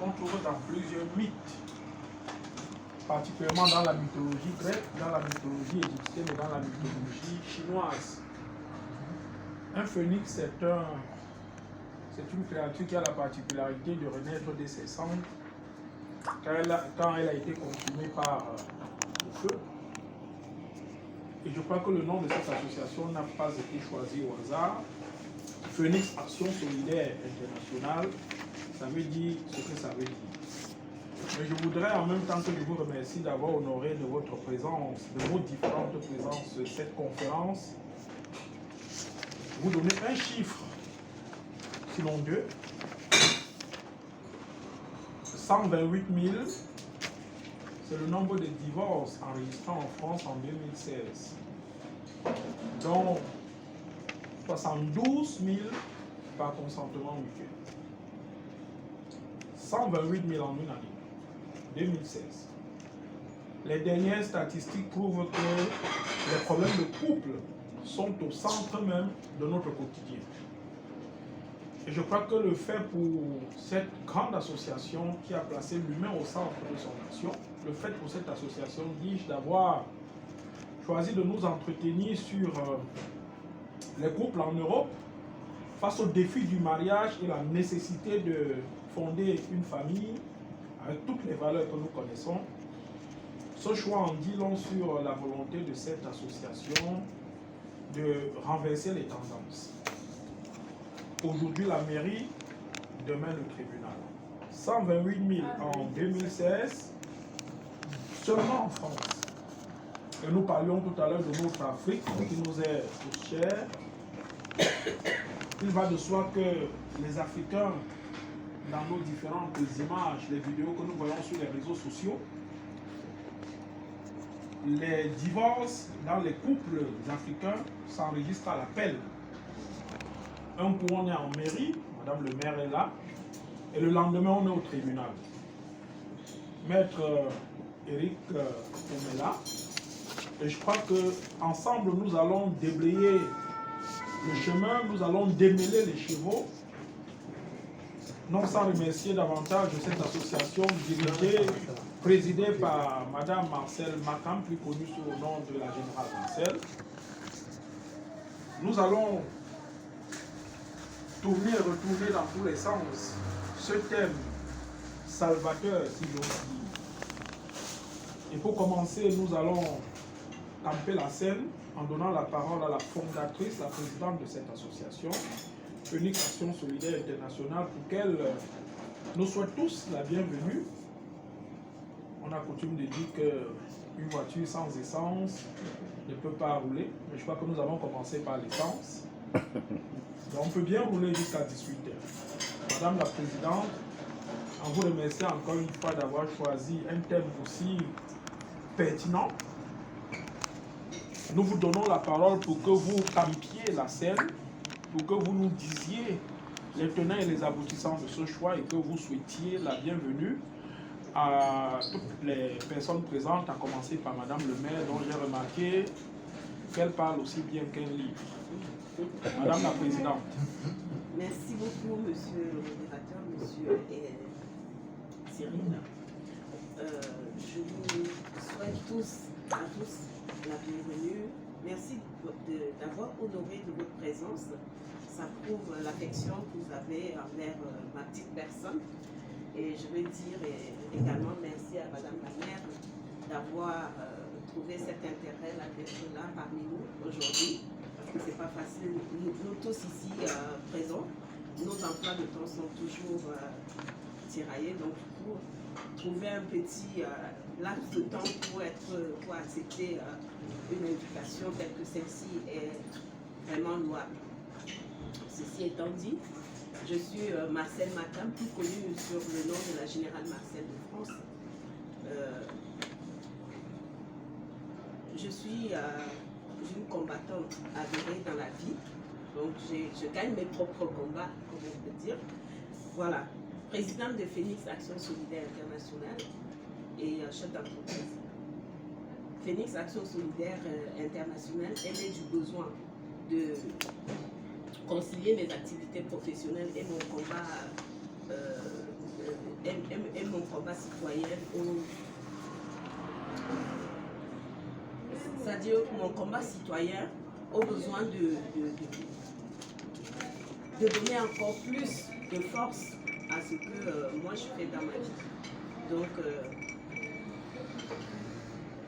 qu'on trouve dans plusieurs mythes, particulièrement dans la mythologie grecque, dans la mythologie égyptienne et dans la mythologie chinoise. Un phénix, c'est une créature qui a la particularité de renaître de ses cendres quand elle a été consumée par le feu. Et je crois que le nom de cette association n'a pas été choisi au hasard. Phénix Action Solidaire Internationale, ça veut dire ce que ça veut dire. Mais je voudrais en même temps que je vous remercie d'avoir honoré de votre présence, de vos différentes présences sur cette conférence, vous donner un chiffre, sinon deux. 128 000, c'est le nombre de divorces enregistrés en France en 2016. Donc, 72 000 par consentement mutuel. 128 000 en une année, 2016. Les dernières statistiques prouvent que les problèmes de couple sont au centre même de notre quotidien. Et je crois que le fait pour cette grande association qui a placé l'humain au centre de son action, le fait pour cette association, dis-je, d'avoir choisi de nous entretenir sur les couples en Europe, face au défi du mariage et la nécessité de fonder une famille avec toutes les valeurs que nous connaissons, ce choix en dit long sur la volonté de cette association de renverser les tendances. Aujourd'hui la mairie, demain le tribunal. 128 000 en 2016, seulement en France. Et nous parlions tout à l'heure de notre Afrique qui nous est chère. Il va de soi que les Africains, dans nos différentes images, les vidéos que nous voyons sur les réseaux sociaux, les divorces dans les couples africains s'enregistrent à l'appel. Un coup on est en mairie, madame le maire est là, et le lendemain on est au tribunal. Maître Eric on est là, et je crois qu'ensemble nous allons déblayer le chemin, nous allons démêler les chevaux, non sans remercier davantage cette association dirigée, présidée par madame Marcel Makam, plus connue sous le nom de la générale Marcel. Nous allons tourner et retourner dans tous les sens ce thème salvateur, si j'ose dire. Et pour commencer, nous allons camper la scène en donnant la parole à la fondatrice, la présidente de cette association, Phénix Action Solidaire Internationale, pour qu'elle nous souhaite tous la bienvenue. On a coutume de dire qu'une voiture sans essence ne peut pas rouler, mais je crois que nous avons commencé par l'essence. Donc on peut bien rouler jusqu'à 18h. Madame la Présidente, en vous remerciant encore une fois d'avoir choisi un thème aussi pertinent, nous vous donnons la parole pour que vous campiez la scène, pour que vous nous disiez les tenants et les aboutissants de ce choix et que vous souhaitiez la bienvenue à toutes les personnes présentes, à commencer par Madame le maire, dont j'ai remarqué qu'elle parle aussi bien qu'un livre. Madame la Présidente. Merci beaucoup, Monsieur le modérateur, Monsieur Cyril. Je vous souhaite à tous la bienvenue. Merci d'avoir honoré de votre présence. Ça prouve l'affection que vous avez envers ma petite personne. Et je veux dire également merci à Madame la maire d'avoir trouvé cet intérêt d'être là parmi nous aujourd'hui. C'est pas facile. Nous tous ici présents, nos emplois de temps sont toujours tiraillés. Donc, pour trouver un petit laps de temps pour accepter une invitation telle que celle-ci est vraiment louable. Ceci étant dit, je suis Marcel Makam, plus connu sur le nom de la générale Marcel de France. Je suis une combattante avérée dans la vie, donc je gagne mes propres combats, comme on peut dire. Voilà, présidente de Phénix Action Solidaire Internationale et chef d'entreprise. Phénix Action Solidaire Internationale est née du besoin de concilier mes activités professionnelles et mon combat, et combat citoyen, c'est-à-dire mon combat citoyen au besoin de donner encore plus de force à ce que moi je fais dans ma vie. Donc,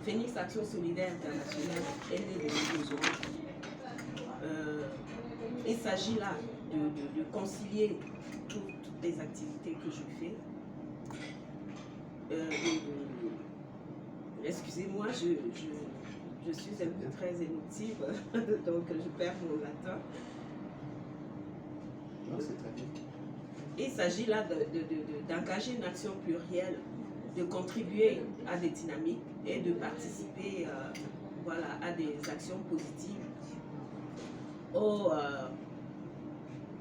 Phoenix Action Solidaire Internationale est née de mes besoins. Il s'agit là de concilier toutes les activités que je fais. Excusez-moi, je suis un peu très émotive, donc je perds mon latin. Non, c'est très bien. Il s'agit là d'engager une action plurielle, de contribuer à des dynamiques et de participer voilà, à des actions positives.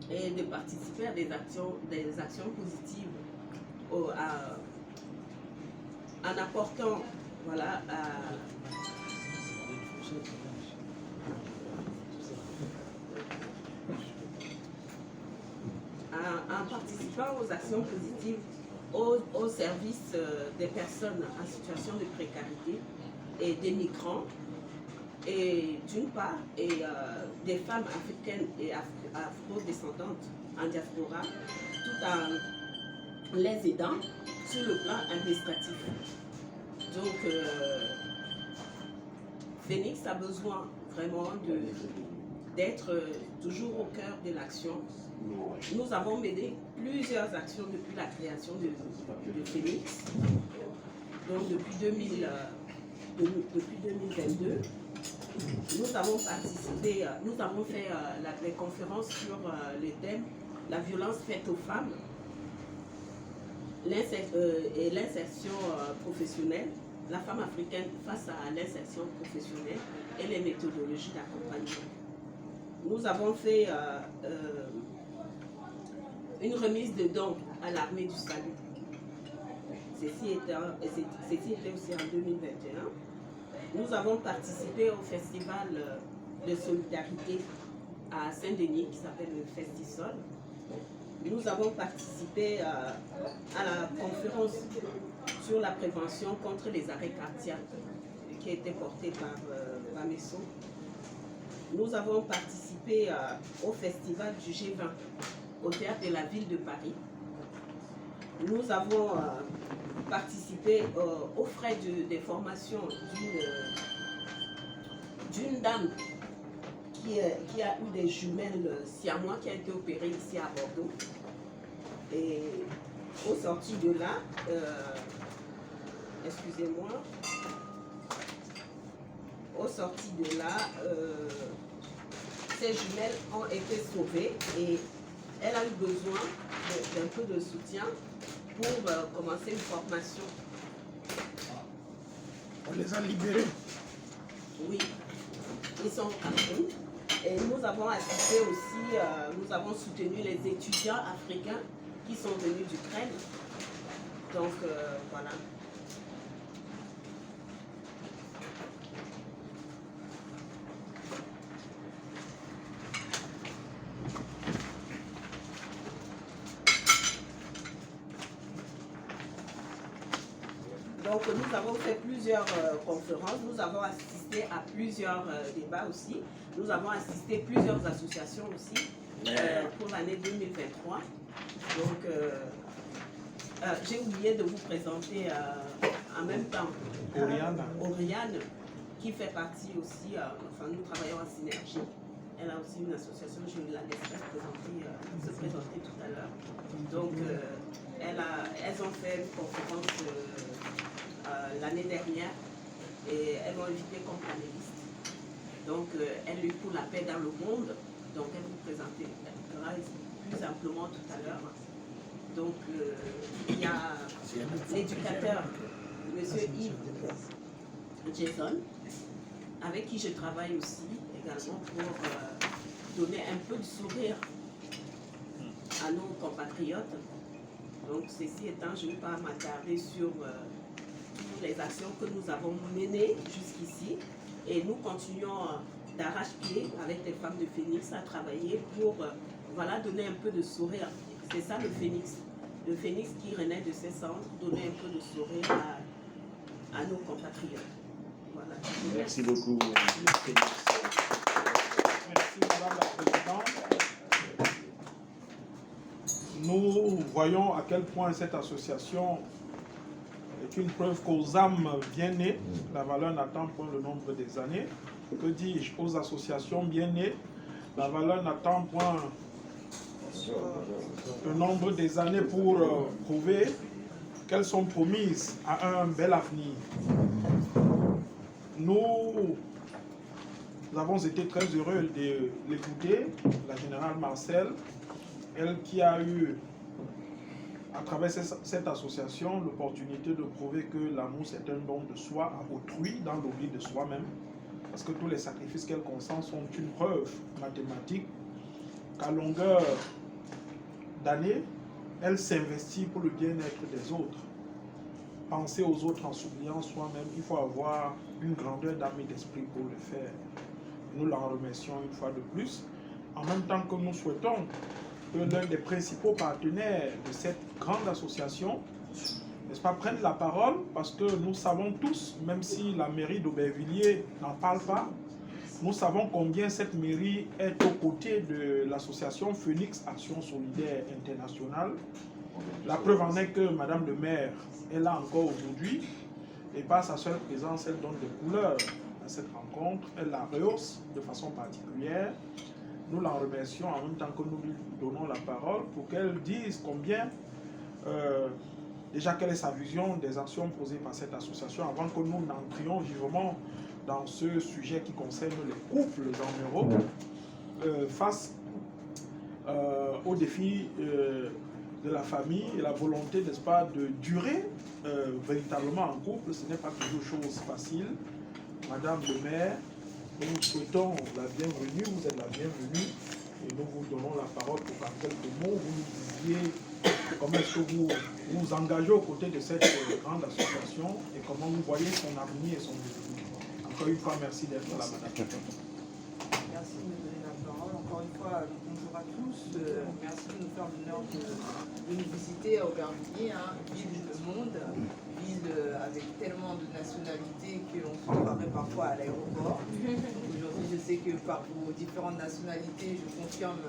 Et de participer à des actions positives en apportant voilà, en participant aux actions positives au service des personnes en situation de précarité et des migrants, et d'une part, et des femmes africaines et afro-descendantes en diaspora, tout en les aidant sur le plan administratif. Donc, Phoenix a besoin vraiment d'être toujours au cœur de l'action. Nous avons mené plusieurs actions depuis la création de Phoenix. Donc, depuis 2022, nous avons participé, nous avons fait les conférences sur le thème « La violence faite aux femmes » et l'insertion professionnelle, la femme africaine face à l'insertion professionnelle et les méthodologies d'accompagnement. Nous avons fait une remise de dons à l'armée du salut. Ceci était aussi en 2021. Nous avons participé au festival de solidarité à Saint-Denis qui s'appelle le Festisol. Nous avons participé à la conférence sur la prévention contre les arrêts cardiaques qui a été portée par Bamesso. Nous avons participé au festival du G20 au théâtre de la ville de Paris. Nous avons participé aux frais des formations d'une dame qui a eu des jumelles siamois qui a été opérée ici à Bordeaux. Et au sorti de là, excusez-moi, au sorti de là, ces jumelles ont été sauvées et elle a eu besoin d'un peu de soutien pour commencer une formation. On les a libérés. Oui, ils sont à nous. Et nous avons assisté aussi, nous avons soutenu les étudiants africains qui sont venus d'Ukraine. Donc voilà. Donc nous avons fait plusieurs conférences, nous avons assisté à plusieurs débats aussi, nous avons assisté à plusieurs associations aussi pour l'année 2023. Donc j'ai oublié de vous présenter en même temps Oriane, qui fait partie aussi, enfin nous travaillons en synergie. Elle a aussi une association, je la laisserai se présenter tout à l'heure. Donc elles ont fait une conférence l'année dernière et elles m'ont invité comme panéliste. Donc elle lutte pour la paix dans le monde. Donc elle vous présentera plus amplement tout à l'heure. Donc il y a l'éducateur, M. Yves Jason, avec qui je travaille aussi également pour donner un peu de sourire à nos compatriotes. Donc ceci étant, je ne vais pas m'attarder sur toutes les actions que nous avons menées jusqu'ici et nous continuons d'arrache-pied avec les femmes de Phoenix à travailler pour voilà, donner un peu de sourire. C'est ça le Phoenix. le phénix qui renaît de ses cendres, donner un peu de sourire à nos compatriotes. Voilà. Merci beaucoup. Merci Madame la Présidente. Nous voyons à quel point cette association est une preuve qu'aux âmes bien nées, la valeur n'attend point le nombre des années. Que dis-je, aux associations bien nées, la valeur n'attend point le nombre des années pour prouver qu'elles sont promises à un bel avenir. Nous avons été très heureux de l'écouter, la générale Marcel, elle qui a eu, à travers cette association, l'opportunité de prouver que l'amour c'est un don de soi à autrui, dans l'oubli de soi-même, parce que tous les sacrifices qu'elle consent sont une preuve mathématique qu'à longueur d'année, elle s'investit pour le bien-être des autres. Penser aux autres en s'oubliant soi-même, il faut avoir une grandeur d'âme et d'esprit pour le faire. Nous l'en remercions une fois de plus, en même temps que nous souhaitons que l'un des principaux partenaires de cette grande association, n'est-ce pas, prenne la parole, parce que nous savons tous, même si la mairie d'Aubervilliers n'en parle pas, nous savons combien cette mairie est aux côtés de l'association Phoenix Action Solidaire Internationale. La preuve en est que Madame le maire est là encore aujourd'hui, et par sa seule présence, elle donne des couleurs à cette rencontre, elle la rehausse de façon particulière. Nous l'en remercions en même temps que nous lui donnons la parole pour qu'elle dise combien, déjà quelle est sa vision des actions posées par cette association avant que nous n'entrions vivement dans ce sujet qui concerne les couples en Europe face aux défis de la famille et la volonté, n'est-ce pas, de durer véritablement en couple. Ce n'est pas toujours chose facile. Madame le maire, nous vous souhaitons la bienvenue, vous êtes la bienvenue et nous vous donnons la parole pour par quelques mots. Vous nous disiez comment est-ce que vous vous engagez aux côtés de cette grande association et comment vous voyez son avenir et son développement. Encore une fois, merci d'être là, madame. Merci de me donner la parole. Encore une fois, bonjour à tous. Merci de nous faire l'honneur de nous visiter à Aubervilliers, ville de monde, ville avec tellement de nationalités qu'on se croirait parfois à l'aéroport. Aujourd'hui, je sais que par vos différentes nationalités, je confirme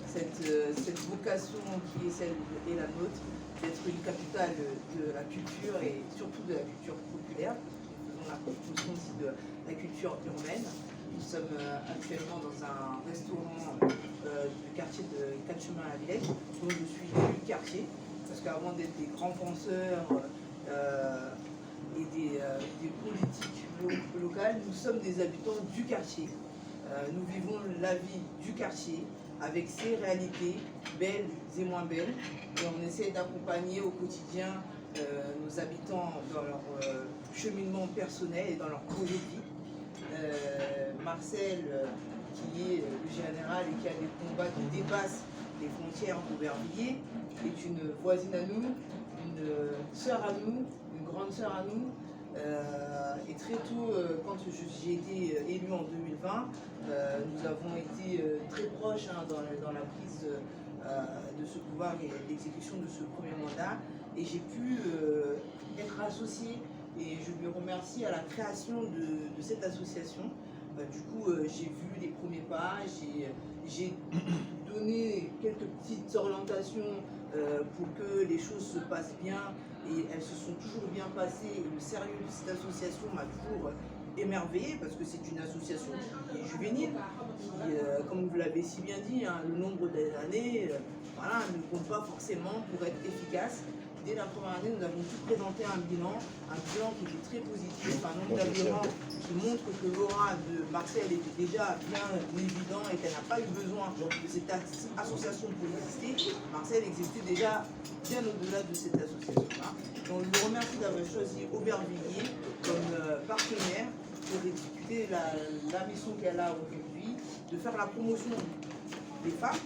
cette vocation qui est celle et la nôtre, d'être une capitale de la culture et surtout de la culture populaire. Nous faisons la promotion aussi de la culture urbaine. Nous sommes actuellement dans un restaurant du quartier de 4 chemins à Villette, dont je suis l'élu de quartier, parce qu'avant d'être des grands penseurs et des politiques locales, nous sommes des habitants du quartier. Nous vivons la vie du quartier avec ses réalités, belles et moins belles, et on essaie d'accompagner au quotidien nos habitants dans leur cheminement personnel et dans leur projet de vie. Marcel, qui est le général et qui a des combats qui dépassent les frontières d'Aubervilliers, est une voisine à nous, une sœur à nous, une grande sœur à nous. Et très tôt, quand j'ai été élu en 2020, nous avons été très proches dans la prise de ce pouvoir et l'exécution de ce premier mandat. Et j'ai pu être associée, et je lui remercie à la création de cette association. Du coup, j'ai vu les premiers pas, j'ai donné quelques petites orientations pour que les choses se passent bien, et elles se sont toujours bien passées. Et le sérieux de cette association m'a toujours émerveillé, parce que c'est une association qui est juvénile, qui, comme vous l'avez si bien dit, le nombre d'années voilà, ne compte pas forcément pour être efficace. Dès la première année, nous avons tous présenté un bilan qui était très positif, un nombre d'adhérents qui montre que l'aura de Marcel était déjà bien évident et qu'elle n'a pas eu besoin de cette association pour exister. Marcel existait déjà bien au-delà de cette association-là. Donc, je vous remercie d'avoir choisi Aubervilliers comme partenaire pour exécuter la mission qu'elle a aujourd'hui, de faire la promotion des femmes.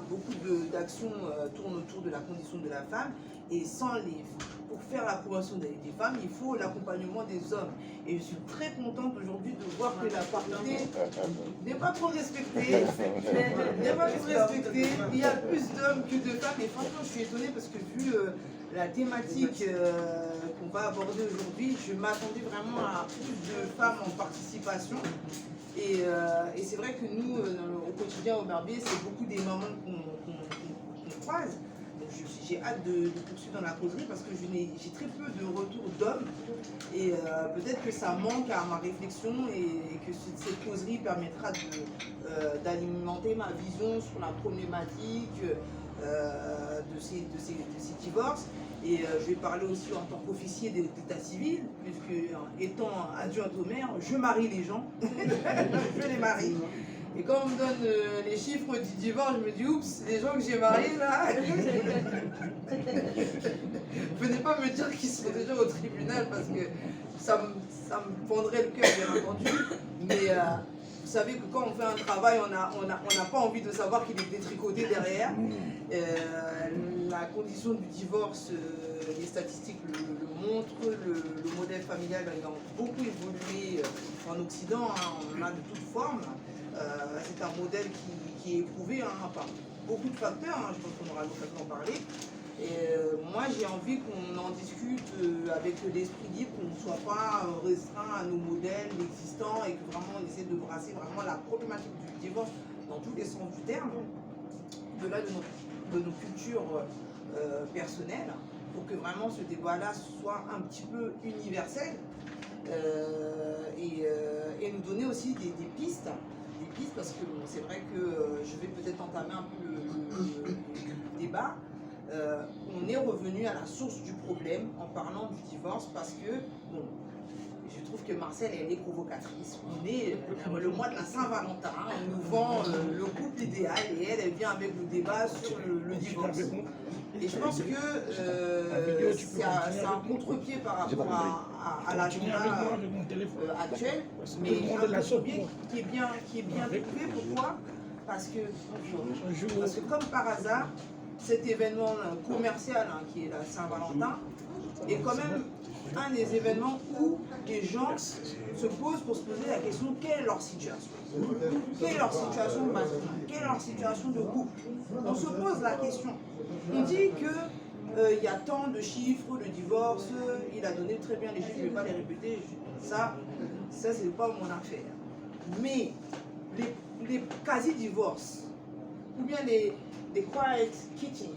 Beaucoup d'actions tournent autour de la condition de la femme, Et pour faire la promotion des femmes, il faut l'accompagnement des hommes. Et je suis très contente aujourd'hui de voir que la parité n'est pas trop respectée. N'est pas trop respectée. Il y a plus d'hommes que de femmes. Et franchement, je suis étonnée parce que vu la thématique qu'on va aborder aujourd'hui, je m'attendais vraiment à plus de femmes en participation. Et c'est vrai que nous, au quotidien au Barbier, c'est beaucoup des mamans qu'on croise. J'ai hâte de poursuivre dans la causerie parce que j'ai très peu de retours d'hommes et peut-être que ça manque à ma réflexion et que cette causerie permettra d'alimenter ma vision sur la problématique de ces divorces. Et je vais parler aussi en tant qu'officier d'état civil, puisque étant adjointe au maire, je marie les gens, je les marie. Et quand on me donne les chiffres du divorce, je me dis, oups, les gens que j'ai mariés là, venez pas me dire qu'ils sont déjà au tribunal parce que ça me fendrait le cœur, bien entendu. Mais vous savez que quand on fait un travail, on n'a pas envie de savoir qu'il est détricoté derrière. La condition du divorce, les statistiques le montrent, le modèle familial a beaucoup évolué en Occident, hein, on a de toutes formes. C'est un modèle qui est éprouvé par beaucoup de facteurs, hein, je pense qu'on aura l'occasion d'en parler. Et moi j'ai envie qu'on en discute avec l'esprit libre, qu'on ne soit pas restreint à nos modèles existants et que vraiment on essaie de brasser vraiment la problématique du divorce dans tous les sens du terme, au-delà de nos cultures personnelles, pour que vraiment ce débat-là soit un petit peu universel et nous donner aussi des pistes. Parce que bon, c'est vrai que je vais peut-être entamer un peu le débat. On est revenu à la source du problème en parlant du divorce parce que, bon, je trouve que Marcel, elle est provocatrice. On est le mois de la Saint-Valentin, on nous vend le couple idéal et elle vient avec le débat sur le divorce. Et je pense que c'est un contre-pied par rapport à l'agenda actuel, mais un contre-pied qui est bien trouvé. Pourquoi? Parce que comme par hasard, cet événement commercial qui est la Saint-Valentin est quand même un des événements où les gens se posent pour se poser la question: quelle est leur situation? Quelle est leur situation matrimoniale? Quelle est leur situation de couple? On se pose la question. On dit que il y a tant de chiffres de divorce, il a donné très bien les chiffres, je ne vais pas les répéter, ça c'est pas mon affaire. Mais les quasi-divorces, ou bien les quiet quitting,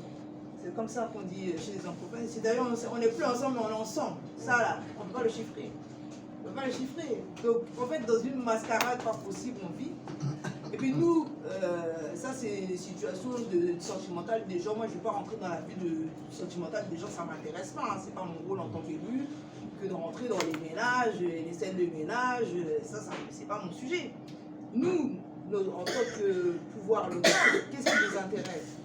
c'est comme ça qu'on dit chez les anglophones. C'est d'ailleurs, on n'est plus ensemble, mais on est ensemble. Ça là, on ne peut pas le chiffrer. On ne peut pas le chiffrer. Donc en fait, dans une mascarade pas possible, on vit. Et puis nous, ça c'est les situations sentimentales des gens. Moi je ne vais pas rentrer dans la vie sentimentale des gens, ça ne m'intéresse pas. Hein. Ce n'est pas mon rôle en tant qu'élu que de rentrer dans les ménages, les scènes de ménage. Ça c'est pas mon sujet. Nous, en tant que pouvoir local, qu'est-ce qui nous intéresse?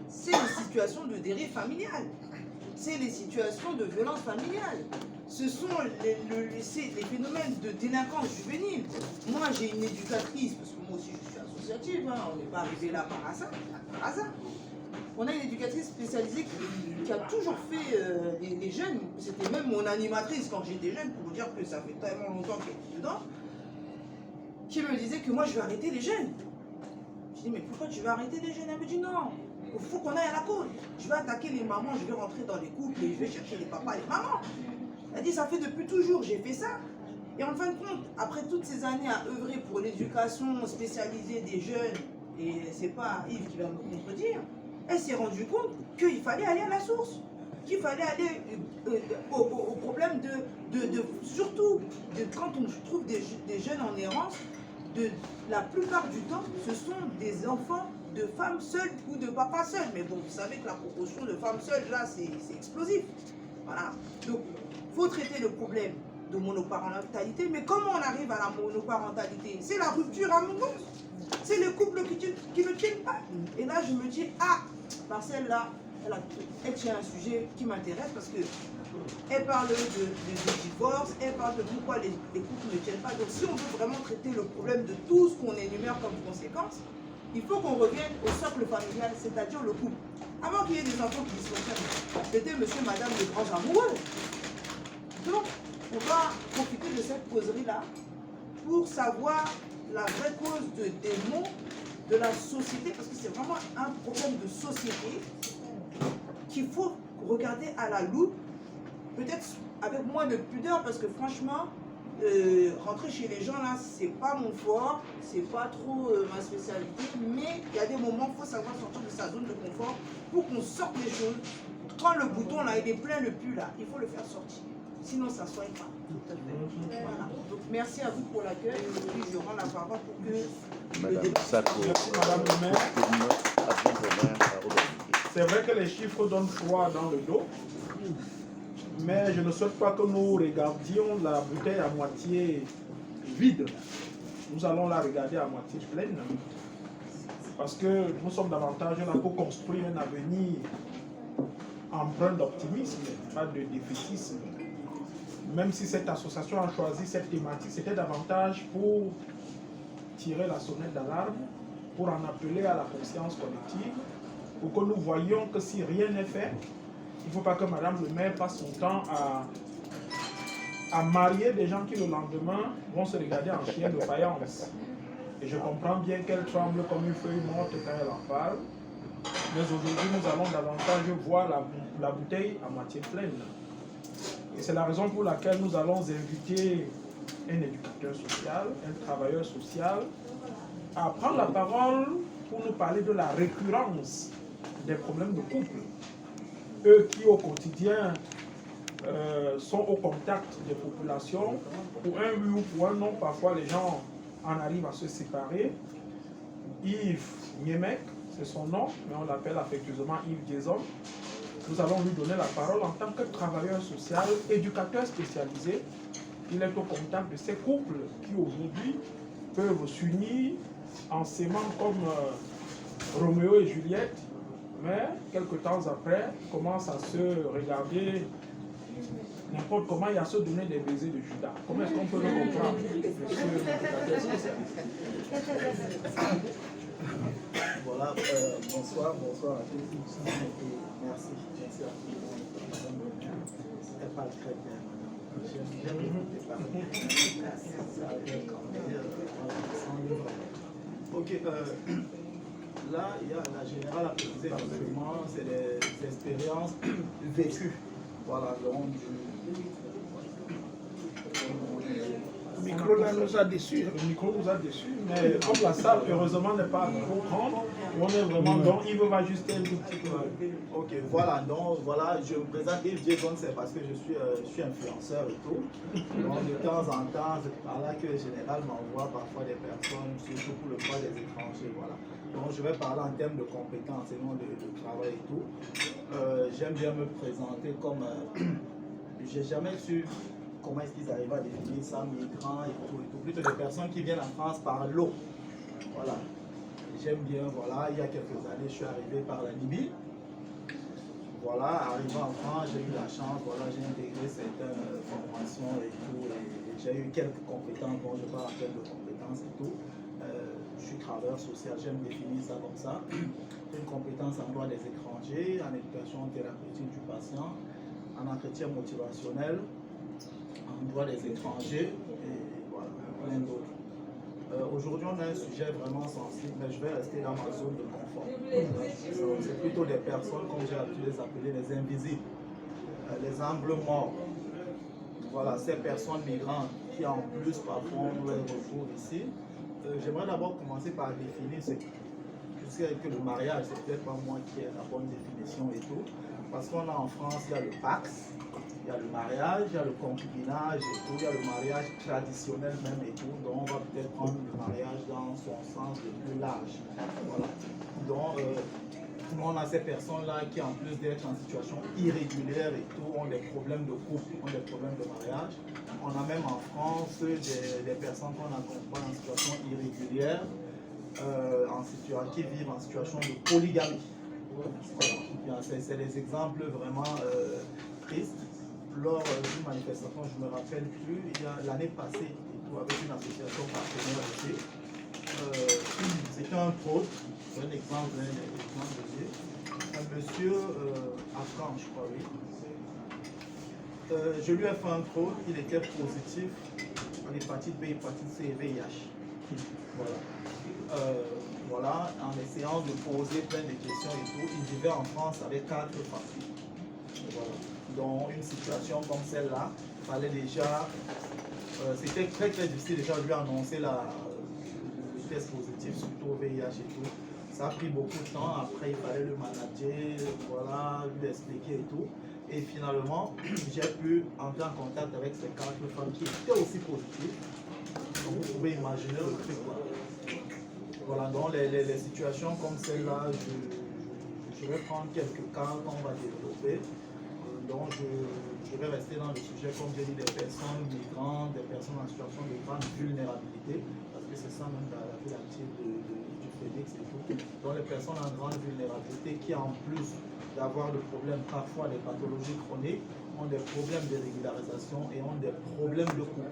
C'est les situations de dérive familiale. C'est les situations de violence familiale. Ce sont les phénomènes de délinquance juvénile. Moi, j'ai une éducatrice, parce que moi aussi je suis associative, hein, on n'est pas arrivé là par hasard. On a une éducatrice spécialisée qui a toujours fait les jeunes. C'était même mon animatrice quand j'étais jeune, pour vous dire que ça fait tellement longtemps qu'elle est dedans, qui me disait que moi je vais arrêter les jeunes. Je dis mais pourquoi tu veux arrêter les jeunes? Elle me dit non, il faut qu'on aille à la cause. Je vais attaquer les mamans, je vais rentrer dans les couples et je vais chercher les papas et les mamans. Elle dit ça fait depuis toujours, j'ai fait ça. Et en fin de compte, après toutes ces années à œuvrer pour l'éducation spécialisée des jeunes, et c'est pas Yves qui va me contredire, elle s'est rendue compte qu'il fallait aller à la source, qu'il fallait aller au problème surtout quand on trouve des jeunes en errance, la plupart du temps, ce sont des enfants de femmes seules ou de papas seuls. Mais bon, vous savez que la proportion de femmes seules, là, c'est explosif. Voilà. Donc, il faut traiter le problème de monoparentalité. Mais comment on arrive à la monoparentalité? C'est la rupture amoureuse. C'est les couples qui ne tiennent pas. Et là, je me dis, ah, Marcel, là, elle tient un sujet qui m'intéresse parce que elle parle de divorce, elle parle de pourquoi les couples ne tiennent pas. Donc si on veut vraiment traiter le problème de tout ce qu'on énumère comme conséquence, il faut qu'on revienne au socle familial, c'est-à-dire le couple. Avant qu'il y ait des enfants qui dysfonctionnent, c'était monsieur, madame, les grands amoureux. Donc, on va profiter de cette causerie-là pour savoir la vraie cause des maux de la société, parce que c'est vraiment un problème de société qu'il faut regarder à la loupe, peut-être avec moins de pudeur, parce que franchement, rentrer chez les gens là, c'est pas mon fort, c'est pas trop ma spécialité, mais il y a des moments où il faut savoir sortir de sa zone de confort pour qu'on sorte les choses. Quand le bouton là, il est plein le pu là, il faut le faire sortir, sinon ça ne soigne pas. Voilà. Donc merci à vous pour l'accueil, et puis je rends la parole pour que Madame Sako, Merci, Madame le maire. C'est vrai que les chiffres donnent froid dans le dos, mais je ne souhaite pas que nous regardions la bouteille à moitié vide. Nous allons la regarder à moitié pleine, parce que nous sommes davantage là pour construire un avenir empreint d'optimisme, pas de défaitisme. Même si cette association a choisi cette thématique, c'était davantage pour tirer la sonnette d'alarme, pour en appeler à la conscience collective, pour que nous voyions que si rien n'est fait, il ne faut pas que Madame le maire passe son temps à marier des gens qui le lendemain vont se regarder en chien de faïence. Et je comprends bien qu'elle tremble comme une feuille morte quand elle en parle, mais aujourd'hui nous allons davantage voir la bouteille à moitié pleine. Et c'est la raison pour laquelle nous allons inviter un éducateur social, un travailleur social, à prendre la parole pour nous parler de la récurrence des problèmes de couple. Eux qui au quotidien sont au contact des populations, pour un oui ou pour un non, parfois les gens en arrivent à se séparer. Yves Niemek, c'est son nom, mais on l'appelle affectueusement Yves Jason. Nous allons lui donner la parole en tant que travailleur social, éducateur spécialisé. Il est au contact de ces couples qui aujourd'hui peuvent s'unir en s'aimant comme Roméo et Juliette, mais quelques temps après commencent à se regarder n'importe comment et à se donner des baisers de Judas. Comment est-ce qu'on peut le comprendre, monsieur l'éducateur spécialisé? Voilà, bonsoir à tous. Merci à vous. Madame le maire, elle parle très bien, madame. J'aime écouter parler. Ça vient quand même Ok, là, il y a la générale a précisé effectivement, c'est des expériences vécues. Voilà, donc Le micro là nous a déçus. Le micro nous a déçus, mais comme la salle, heureusement, n'est pas trop grande, on est vraiment dans. Yves va juste un tout petit peu. Ok, voilà, donc voilà, je me présente Yves Jason, c'est parce que je suis influenceur et tout. Donc de temps en temps, c'est par là que le général m'envoie parfois des personnes, surtout pour le droit des étrangers, voilà. Donc je vais parler en termes de compétences et non de travail et tout. J'aime bien me présenter comme, j'ai jamais su comment est-ce qu'ils arrivent à définir ça, migrants et tout, plutôt des personnes qui viennent en France par l'eau. Voilà. J'aime bien, voilà, il y a quelques années, je suis arrivé par la Libye. Voilà, arrivé en France, j'ai eu la chance, voilà, j'ai intégré certaines formations et tout, et j'ai eu quelques compétences, bon, je parle en termes de compétences et tout. Je suis travailleur social, j'aime définir ça comme ça. Une compétence en droit des étrangers, en éducation thérapeutique du patient, en entretien motivationnel, en droit des étrangers, et voilà, plein d'autres. Aujourd'hui, on a un sujet vraiment sensible, mais je vais rester dans ma zone de confort. C'est plutôt des personnes, comme j'ai l'habitude de les appeler, les invisibles, les angles morts. Voilà, ces personnes migrantes qui, en plus, parfois, on les retrouve ici. J'aimerais d'abord commencer par définir ce que je sais que le mariage, c'est peut-être pas moi qui ai la bonne définition et tout. Parce qu'on a en France, il y a le Pax, il y a le mariage, il y a le concubinage et tout, il y a le mariage traditionnel même et tout. Donc on va peut-être prendre le mariage dans son sens le plus large. Voilà. Donc on a ces personnes-là qui, en plus d'être en situation irrégulière et tout, ont des problèmes de couple, ont des problèmes de mariage. On a même en France des personnes qu'on accompagne en situation irrégulière, qui vivent en situation de polygamie. Voilà. C'est des exemples vraiment tristes. Lors d'une manifestation, je ne me rappelle plus, il y a l'année passée, et tout, avec une association partenaire aussi. C'était un prône, c'est un exemple de vie. un monsieur à France, je crois, oui. Je lui ai fait un contrôle, il était positif à l'hépatite B, hépatite C et VIH. Voilà. Voilà, en essayant de poser plein de questions et tout, il vivait en France avec 4 familles. Voilà. Dans une situation comme celle-là, il fallait déjà, c'était très très difficile déjà de lui annoncer le test positif, surtout au VIH et tout. Ça a pris beaucoup de temps, après il fallait le manager, voilà, lui expliquer et tout. Et finalement, j'ai pu entrer en contact avec ces 4 femmes qui étaient aussi positives. Donc vous pouvez imaginer le truc. Voilà, donc les situations comme celle-là, je vais prendre quelques cas qu'on va développer. Donc je vais rester dans le sujet, comme j'ai dit, des personnes migrantes, des personnes en situation de grande vulnérabilité, parce que c'est ça même la philanthropie du Félix et tout. Donc les personnes en grande vulnérabilité qui, en plus d'avoir des problèmes, parfois des pathologies chroniques, ont des problèmes de régularisation et ont des problèmes de couple.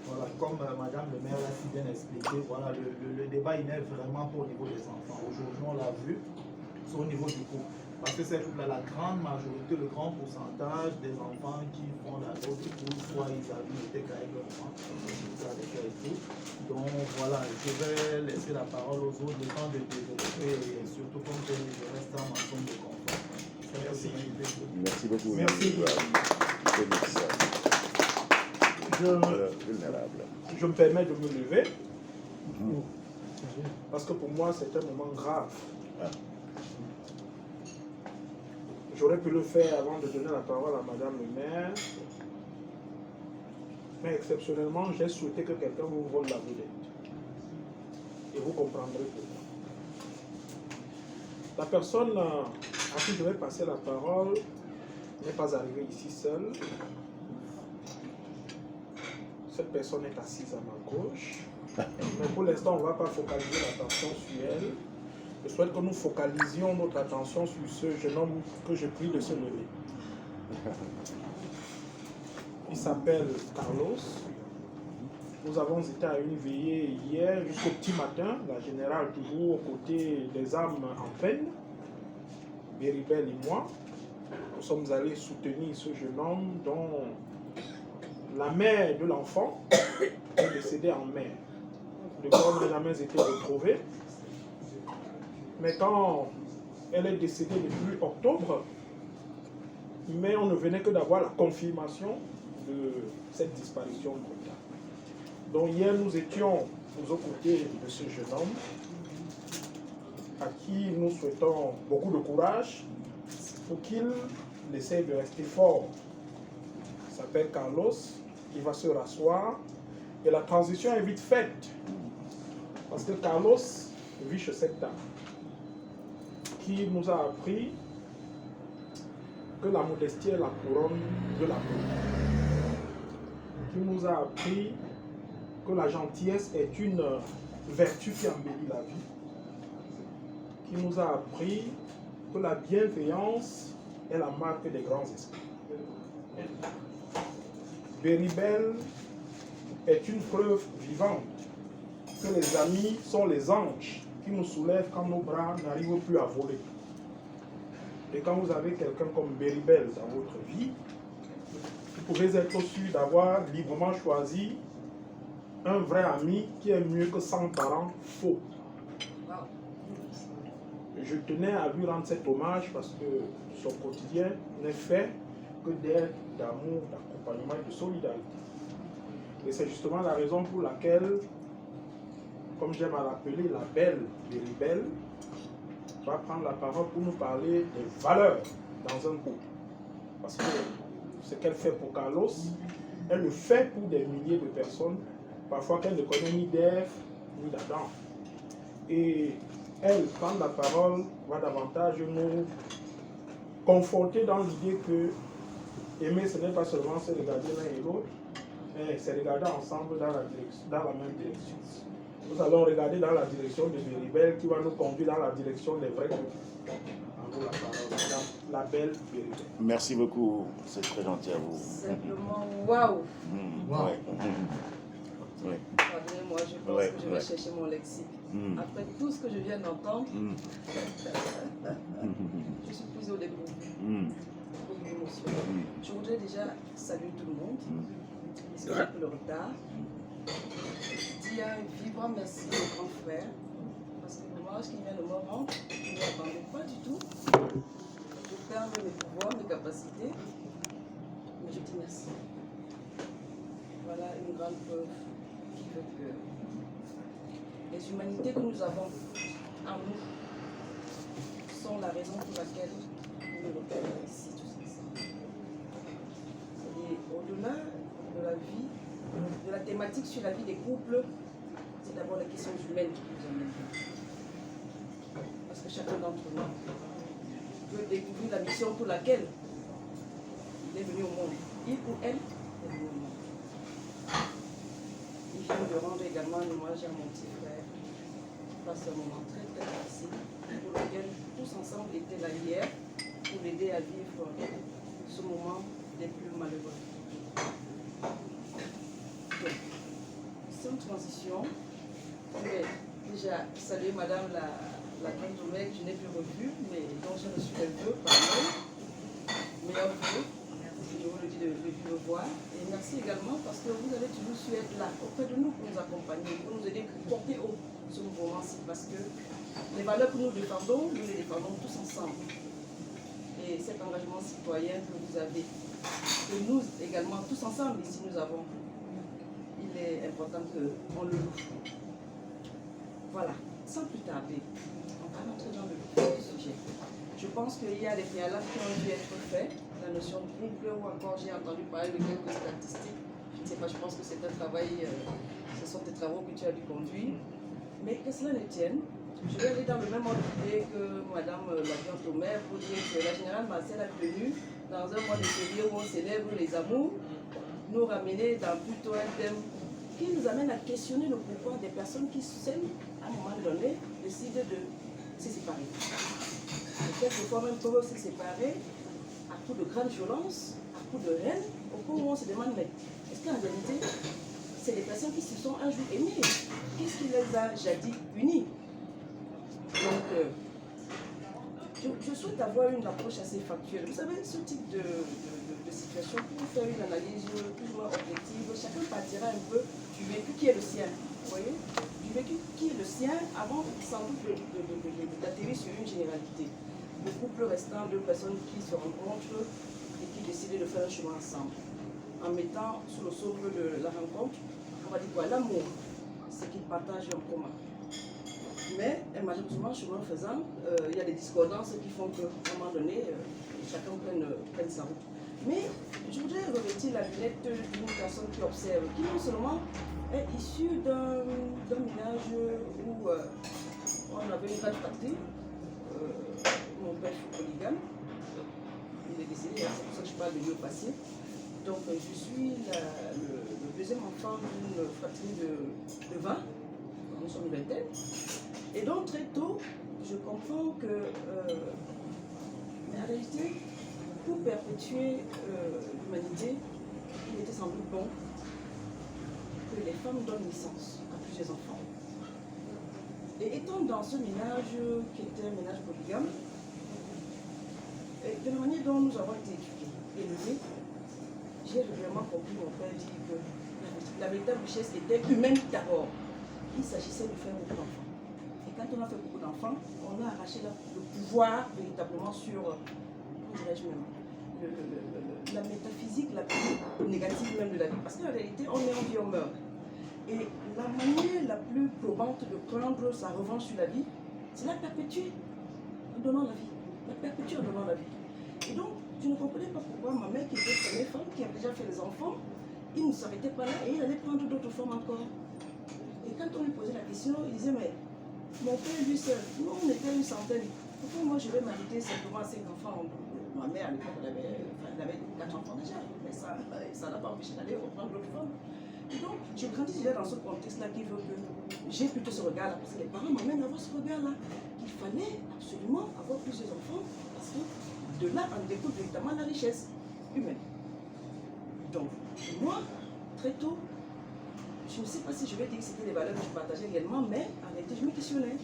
Voilà, comme Madame le maire l'a si bien expliqué, voilà, le débat il est vraiment pas au niveau des enfants. Aujourd'hui, on l'a vu, c'est au niveau du couple. Parce que c'est la grande majorité, le grand pourcentage des enfants qui font la dose du couple, soit ils habitent avec leurs enfants, avec eux et tout. Donc voilà, je vais laisser la parole aux autres, le temps de développer et surtout comme je reste dans ma zone de confort. Merci. Merci beaucoup. Merci. Vulnérable. Je me permets de me lever parce que pour moi c'est un moment grave. J'aurais pu le faire avant de donner la parole à Madame le maire, mais exceptionnellement j'ai souhaité que quelqu'un vous vole la vedette et vous comprendrez pourquoi. La personne à qui je vais passer la parole n'est pas arrivée ici seule. Cette personne est assise à ma gauche, mais pour l'instant, on ne va pas focaliser l'attention sur elle. Je souhaite que nous focalisions notre attention sur ce jeune homme que je prie de se lever. Il s'appelle Carlos. Nous avons été à une veillée hier jusqu'au petit matin, la générale toujours aux côtés des âmes en peine, Béribel et moi. Nous sommes allés soutenir ce jeune homme dont la mère de l'enfant est décédée en mer. Le corps n'a jamais été retrouvé. Mais quand elle est décédée depuis octobre, mais on ne venait que d'avoir la confirmation de cette disparition brutale. Donc hier, nous étions aux côtés de ce jeune homme à qui nous souhaitons beaucoup de courage pour qu'il essaie de rester fort. Il s'appelle Carlos. Il va se rasseoir et la transition est vite faite parce que Carlos vit chez cette dame qui nous a appris que la modestie est la couronne de la beauté, qui nous a appris que la gentillesse est une vertu qui embellit la vie, qui nous a appris que la bienveillance est la marque des grands esprits. Béribel est une preuve vivante que les amis sont les anges qui nous soulèvent quand nos bras n'arrivent plus à voler. Et quand vous avez quelqu'un comme Béribel dans votre vie, vous pouvez être sûr d'avoir librement choisi un vrai ami qui est mieux que 100 parents faux. Je tenais à lui rendre cet hommage parce que son quotidien n'est fait que d'aide, d'amour, d'accompagnement et de solidarité. Et c'est justement la raison pour laquelle, comme j'aime à l'appeler, la belle Béribel va prendre la parole pour nous parler des valeurs dans un couple. Parce que ce qu'elle fait pour Carlos, elle le fait pour des milliers de personnes, parfois qu'elle ne connaît ni d'Ève ni d'Adam. Et elle, prendre la parole, va davantage nous conforter dans l'idée que aimer, ce n'est pas seulement se regarder l'un et l'autre, mais c'est regarder ensemble dans la même direction. Nous allons regarder dans la direction de Béribel qui va nous conduire dans la direction des vrais couples. À vous la parole, madame, la belle Béribel. Merci beaucoup, c'est très gentil à vous. Simplement, waouh! Ouais. Pardonnez-moi, je pense que je vais chercher mon lexique. Après tout ce que je viens d'entendre, je suis plus au dépourvu, beaucoup d'émotions. Je voudrais déjà saluer tout le monde, excuser pour le retard, dire un vibrant merci au grand frère, parce que l'hommage qui vient de me rendre, je ne m'attendais pas du tout. Je perds mes pouvoirs, mes capacités, mais je dis merci. Voilà une grande preuve qui veut que les humanités que nous avons en nous sont la raison pour laquelle nous nous retrouvons ici tous ensemble. Et au-delà de la vie, de la thématique sur la vie des couples, c'est d'abord la question humaine qui nous amène. Parce que chacun d'entre nous peut découvrir la mission pour laquelle il est venu au monde. Il ou elle est venu au monde. Il vient de rendre également un hommage à mon petit frère. Passe un moment très très difficile pour lequel tous ensemble étaient là hier pour l'aider à vivre ce moment des plus malheureux. Donc, sans transition, je vais déjà saluer Madame la grande Domecq que je n'ai plus revue, mais dont je reçu un peu par mail. Meilleur vœu, je vous le dis de vive voix. Et merci également parce que vous avez toujours su être là auprès de nous pour nous accompagner, pour nous aider à porter haut ce mouvement-ci, parce que les valeurs que nous défendons, nous les défendons tous ensemble. Et cet engagement citoyen que vous avez, que nous également tous ensemble ici nous avons, il est important qu'on le loue. Voilà, sans plus tarder, on va rentrer dans le vif du sujet. Je pense qu'il y a des préalables qui ont dû être faits, la notion de couple, ou encore j'ai entendu parler de quelques statistiques. Je ne sais pas, je pense que c'est un travail, ce sont des travaux que tu as dû conduire. Mais que cela ne tienne, je vais aller dans le même ordre d'idée que Madame la au maire pour dire que la générale Marcel a tenu, dans un mois de février où on célèbre les amours, nous ramener dans plutôt un thème qui nous amène à questionner le pourquoi des personnes qui s'aiment à un moment donné décident de se séparer. Et quelquefois même peuvent se séparer à coup de grande violence, à coup de haine, au point où on se demande, mais est-ce qu'en réalité, c'est des personnes qui se sont un jour aimées? Qu'est-ce qui les a jadis unis? Donc, je souhaite avoir une approche assez factuelle. Vous savez, ce type de situation, pour faire une analyse plus ou moins objective, chacun partira un peu du vécu qui est le sien. Vous voyez? Du vécu qui est le sien avant sans doute d'atterrir sur une généralité. Le couple restant deux personnes qui se rencontrent et qui décident de faire un chemin ensemble. En mettant sous le socle de la rencontre, on va dire quoi? L'amour, c'est qu'ils partagent en commun. Mais malheureusement, chemin faisant, il y a des discordances qui font qu'à un moment donné, chacun prenne sa route. Mais je voudrais revêtir la lunette d'une personne qui observe, qui non seulement est issue d'un ménage où on avait une grande fratrie, mon père fut polygame, il est décédé, c'est pour ça que je parle de lui au passé. Donc je suis le deuxième enfant d'une fratrie de 20, nous sommes une vingtaine. Et donc très tôt, je comprends que, en réalité, pour perpétuer l'humanité, il était sans doute bon que les femmes donnent naissance à plusieurs enfants. Et étant dans ce ménage qui était un ménage polygame, et de la manière dont nous avons été élevés, j'ai régulièrement compris mon père dire que la véritable richesse était humaine d'abord. Il s'agissait de faire beaucoup d'enfants. Et quand on a fait beaucoup d'enfants, on a arraché le pouvoir véritablement sur, comment dirais-je même, la métaphysique la plus négative même de la vie. Parce qu'en réalité, on est en vie, on meurt. Et la manière la plus probante de prendre sa revanche sur la vie, c'est la perpétuer en donnant la vie. La perpétuer en donnant la vie. Et donc, je ne comprenais pas pourquoi ma mère, qui était une première femme, qui avait déjà fait les enfants, il ne s'arrêtait pas là et il allait prendre d'autres femmes encore. Et quand on lui posait la question, il disait, mais mon père lui seul, nous on était une centaine. Pourquoi moi je vais m'arrêter simplement à 5 enfants? Ma mère à l'époque, elle avait 4 enfants déjà, mais ça n'a pas empêché d'aller reprendre d'autres femmes. Et donc, j'ai grandi déjà dans ce contexte-là qui veut que j'ai plutôt ce regard-là, parce que les parents m'amènent à avoir ce regard-là, qu'il fallait absolument avoir plusieurs enfants, parce que de là, on découle véritablement la richesse humaine. Donc, moi, très tôt, je ne sais pas si je vais dire que c'était des valeurs que je partageais réellement, mais en réalité, je me questionnais.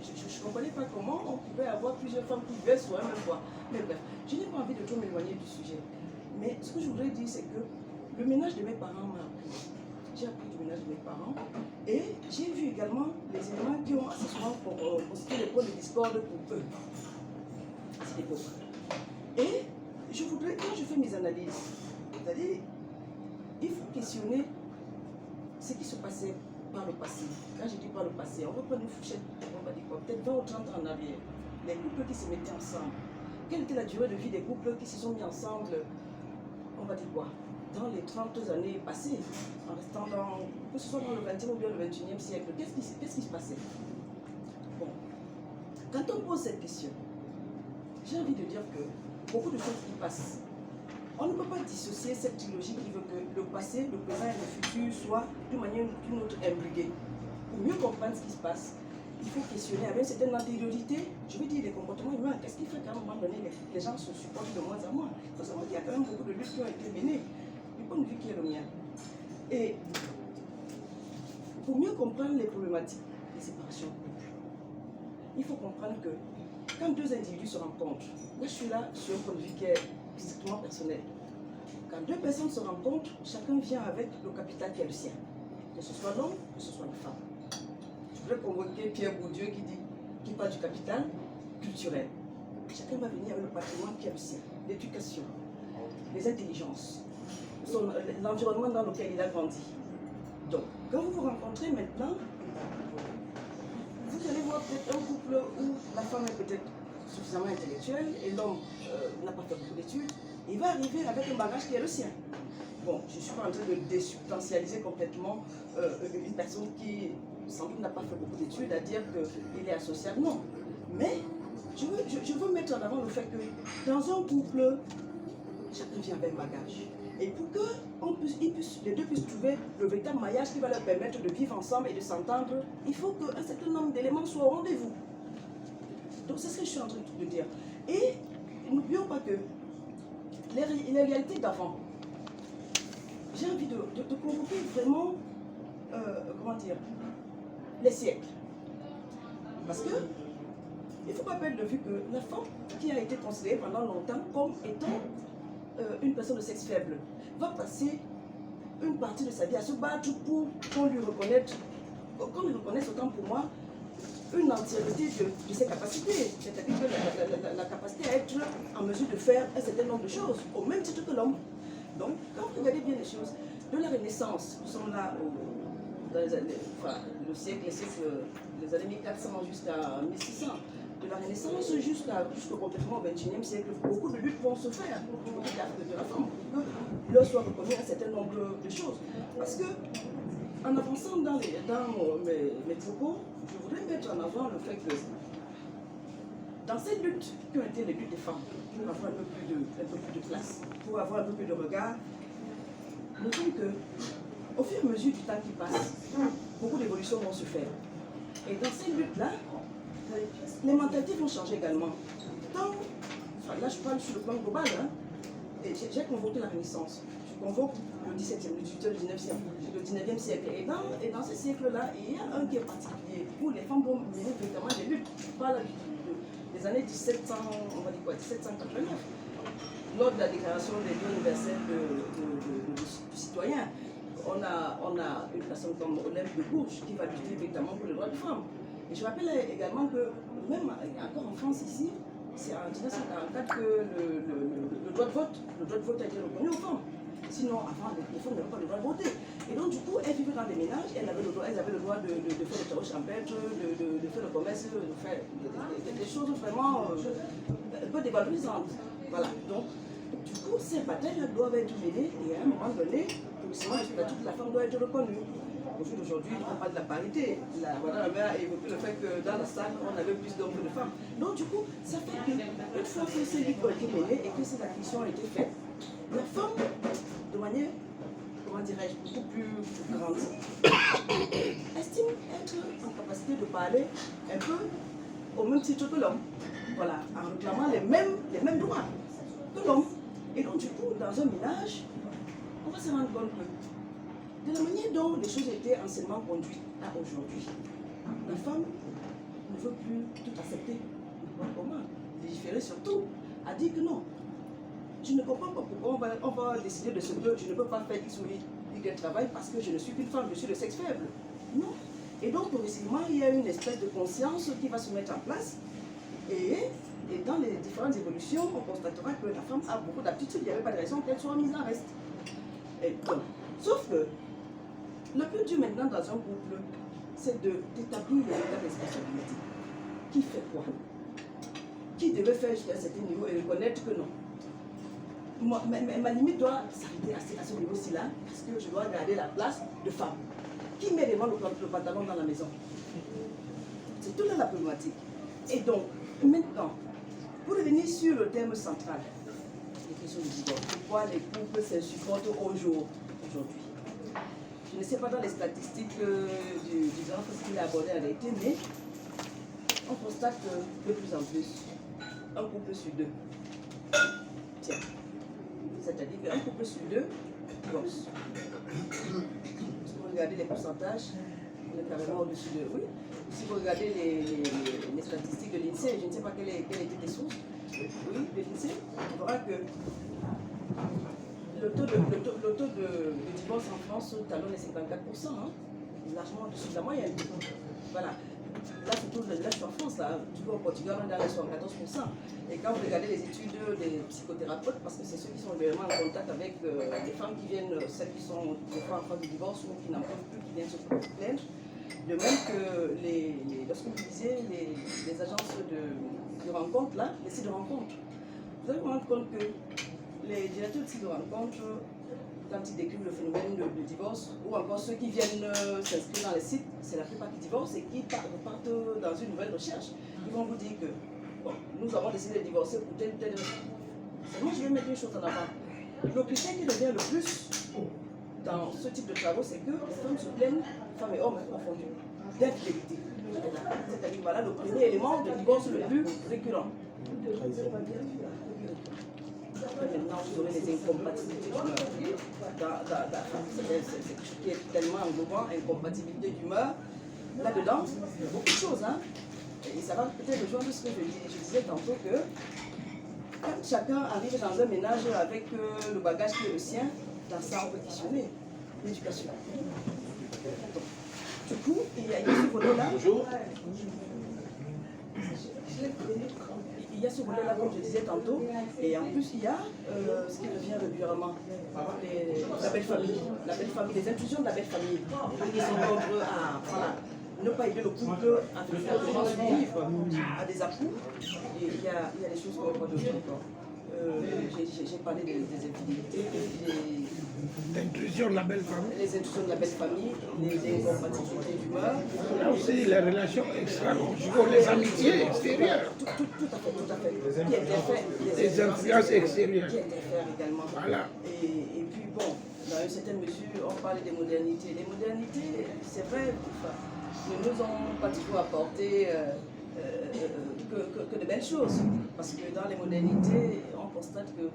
Je ne comprenais pas comment on pouvait avoir plusieurs femmes qui vivaient sur un même toit. Mais bref, je n'ai pas envie de trop m'éloigner du sujet. Mais ce que je voudrais dire, c'est que le ménage de mes parents m'a appris. J'ai appris du ménage de mes parents. Et j'ai vu également les éléments qui ont assez souvent constitué les points de discorde pour eux. À cette époque. Et je voudrais, quand je fais mes analyses, c'est-à-dire, il faut questionner ce qui se passait par le passé. Quand je dis par le passé, on va prendre une fourchette, on va dire quoi, peut-être 20 ou 30 ans en arrière. Les couples qui se mettaient ensemble. Quelle était la durée de vie des couples qui se sont mis ensemble, on va dire quoi, dans les 30 années passées, en restant dans, que ce soit dans le 20e ou bien le 21e siècle, qu'est-ce qui se passait? Bon, quand on pose cette question, j'ai envie de dire que beaucoup de choses qui passent. On ne peut pas dissocier cette trilogie qui veut que le passé, le présent et le futur soient d'une manière ou d'une autre imbriqués. Pour mieux comprendre ce qui se passe, il faut questionner avec une certaine antériorité, je veux dire, les comportements humains. Qu'est-ce qui fait qu'à un moment donné, les gens se supportent de moins en moins? Il faut savoir qu'il y a quand même beaucoup de luttes qui ont été menées, du point de vue qui est le mien. Et pour mieux comprendre les problématiques des séparations de couple, il faut comprendre que quand deux individus se rencontrent, là je suis là sur un point de vue qui est strictement personnel. Quand deux personnes se rencontrent, chacun vient avec le capital qui est le sien. Que ce soit l'homme, que ce soit la femme. Je voudrais convoquer Pierre Bourdieu qui parle du capital culturel. Chacun va venir avec le patrimoine qui est le sien. L'éducation, les intelligences, l'environnement dans lequel il a grandi. Donc, quand vous vous rencontrez maintenant, vous allez voir peut-être un couple où la femme est peut-être suffisamment intellectuelle et l'homme n'a pas fait beaucoup d'études. Il va arriver avec un bagage qui est le sien. Bon, je ne suis pas en train de désubstantialiser complètement une personne qui, sans doute, n'a pas fait beaucoup d'études à dire qu'il est associable. Non. Mais je veux mettre en avant le fait que dans un couple, chacun vient avec un bagage. Et pour que les deux puissent trouver le véritable maillage qui va leur permettre de vivre ensemble et de s'entendre, il faut qu'un certain nombre d'éléments soient au rendez-vous. Donc c'est ce que je suis en train de dire. Et n'oublions pas que les réalités d'avant, j'ai envie de convoquer vraiment, comment dire, les siècles. Parce que il ne faut pas perdre de vue que la femme qui a été considérée pendant longtemps comme étant une personne de sexe faible va passer une partie de sa vie à se battre pour qu'on lui reconnaisse autant pour moi une entièreté de ses capacités, c'est-à-dire que la capacité à être en mesure de faire un certain nombre de choses, au même titre que l'homme. Donc, quand vous regardez bien les choses, de la Renaissance, nous sommes là dans les années, les années 1400 jusqu'à 1600, de la Renaissance jusqu'au complètement au XXIe siècle, beaucoup de luttes vont se faire de la femme pour que leur soit reconnu un certain nombre de choses. Parce que, en avançant dans mes propos, je voudrais mettre en avant le fait que dans ces luttes qui ont été les luttes des femmes, pour avoir un peu plus de place, pour avoir un peu plus de regard, notons que, au fur et à mesure du temps qui passe, beaucoup d'évolutions vont se faire. Et dans ces luttes-là, les mentalités vont changer également. Là, je parle sur le plan global. Hein, j'ai convoqué la Renaissance. Je convoque le 17e, le 18e, le 19e siècle. Et dans ce siècle-là, il y a un qui est particulier, où les femmes vont mener véritablement des luttes. Je parle des années 1700, on va dire quoi, 1789. Lors de la déclaration des droits universels du citoyen, on a une personne comme Olympe de Gouges qui va lutter véritablement pour les droits des femmes. Et je rappelle également que, même encore en France ici, c'est en 1944 que le droit de vote a été reconnu aux femmes. Sinon, avant, les femmes n'avaient pas le droit de voter. Et donc, du coup, elles vivaient dans des ménages, elles avaient le droit de faire des travaux champêtres, de faire le commerce, de faire des choses vraiment un peu dévalorisantes. Voilà. Donc, du coup, ces batailles doivent être menées et à un moment donné, le statut de la femme doit être reconnu. Aujourd'hui, on parle de la parité. La mère a évoqué le fait que dans la salle, on avait plus d'hommes que de femmes. Donc, du coup, ça fait qu'une fois que ces luttes ont été menées et que ces acquisitions ont été faites, la femme, de manière, comment dirais-je, beaucoup plus grande, estime être en capacité de parler un peu au même titre que l'homme. Voilà, en réclamant les mêmes droits que l'homme. Et donc, du coup, dans un ménage, on va se rendre compte que De la manière dont les choses étaient anciennement conduites à aujourd'hui, la femme ne veut plus tout accepter. Comment légiférer surtout, a dit que non. Je ne comprends pas pourquoi on va décider de ce que je ne peux pas faire X ou Y travail parce que je ne suis qu'une femme, je suis de sexe faible. Non. Et donc, progressivement, il y a une espèce de conscience qui va se mettre en place. Et dans les différentes évolutions, on constatera que la femme a beaucoup d'aptitudes. Il n'y avait pas de raison qu'elle soit mise en reste. Et donc, sauf que le but du maintenant dans un couple, c'est d'établir les états de responsabilité. Qui fait quoi? Qui devait faire jusqu'à un certain niveau et reconnaître que non. Ma limite doit s'arrêter à ce niveau-ci là, parce que je dois garder la place de femme. Qui met vraiment le pantalon dans la maison? C'est toute la problématique. Et donc, maintenant, pour revenir sur le thème central, les questions du divorce, pourquoi les couples s'insupportent aujourd'hui? Je ne sais pas dans les statistiques du genre ce qu'il a abordé en réalité, mais on constate que de plus en plus, un couple sur deux. Tiens. C'est-à-dire qu'un couple sur deux divorce. Si vous regardez les pourcentages, on est carrément au-dessus de. Oui. Si vous regardez les statistiques de l'INSEE, je ne sais pas quelles étaient les sources. Oui, de l'INSEE, on verra que le taux de divorce en France talonne les 54%, hein, largement au-dessus de la moyenne. Voilà. Là, surtout, là, je suis en France, là, tu vois, au Portugal, on est dans les 74%. Et quand vous regardez les études des psychothérapeutes, parce que c'est ceux qui sont vraiment en contact avec les femmes qui viennent, celles qui sont des fois en phase de divorce ou qui n'en peuvent plus, qui viennent se plaindre. De même que lorsque vous lisez les agences de rencontres, là, les sites de rencontres, vous allez vous rendre compte que les directeurs de sites de rencontres, quand ils décrivent le phénomène de divorce, ou encore ceux qui viennent s'inscrire dans les sites, c'est la plupart qui divorcent et qui repartent dans une nouvelle recherche. Ils vont vous dire que bon, nous avons décidé de divorcer pour telle ou telle raison. Seulement, je vais mettre une chose en avant. Le critère qui revient le plus dans ce type de travaux, c'est que les femmes se plaignent, femmes et hommes confondus, d'infidélité. C'est-à-dire, voilà le premier élément de divorce le plus récurrent. Maintenant, vous aurez les incompatibilités d'humeur. C'est quelque chose qui est tellement englobant, incompatibilité d'humeur. Là-dedans, il y a beaucoup de choses. Hein? Et ça va peut-être rejoindre ce que je disais tantôt que quand chacun arrive dans un ménage avec le bagage qui est le sien, dans ça, on peut questionner l'éducation. Du coup, il y a ce volet-là. Bonjour. Il y a ce volet-là, comme je disais tantôt, et en plus, il y a ce qui revient régulièrement, la belle famille, les intrusions de la belle famille, qui sont contre à ne pas aider le couple à vraiment survivre à des à-coups. Et il y a des choses qu'on ne voit d'autres encore. J'ai parlé des infidélités, l'intrusion de la belle famille. Les intrusions de la belle famille, les incompatibilités d'humeur. Là aussi, les relations extra-conjugales, les amitiés extérieures. Tout à fait. Les influences extérieures. Qui interfèrent également. Voilà. Et puis bon, dans une certaine mesure, on parle des modernités. Les modernités, c'est vrai, ne nous ont pas toujours apporté que de belles choses. Parce que dans les modernités, on constate que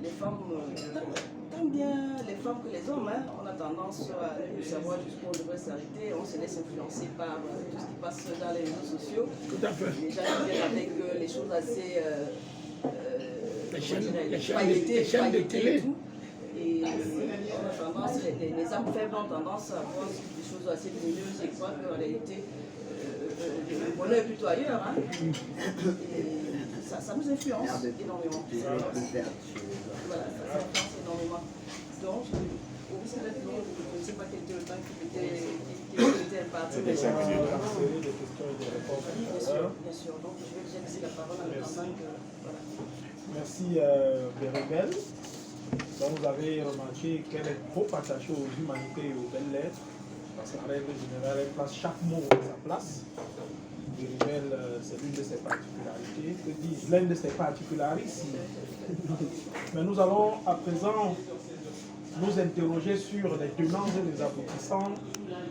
les femmes, tant bien les femmes que les hommes, hein, on a tendance à savoir jusqu'où on devrait s'arrêter, on se laisse influencer par tout ce qui passe dans les réseaux sociaux. Tout à fait. Les gens qui viennent avec les choses assez les chaînes de télé. Et tout. Et on a tendance, les âmes faibles ont tendance à voir des choses assez lumineuses et croire qu'en réalité, le bonheur est plutôt ailleurs. Hein. Et ça nous influence énormément. Voilà, ça influence énormément. Donc, au risque d'être long, je ne sais pas quel était le temps qui était imparti. Des 5 minutes. Des questions et des réponses. Bien sûr. Donc, je vais déjà laisser la parole en attendant que. Voilà. Merci Bérébel. Donc vous avez remarqué qu'elle est trop attachée aux humanités et aux belles lettres, parce qu'en règle générale, elle place chaque mot à sa place. Bérébel, c'est l'une de ses particularités. Que dis-je? L'une de ses particularités. Mais nous allons à présent nous interroger sur les tenants et les aboutissants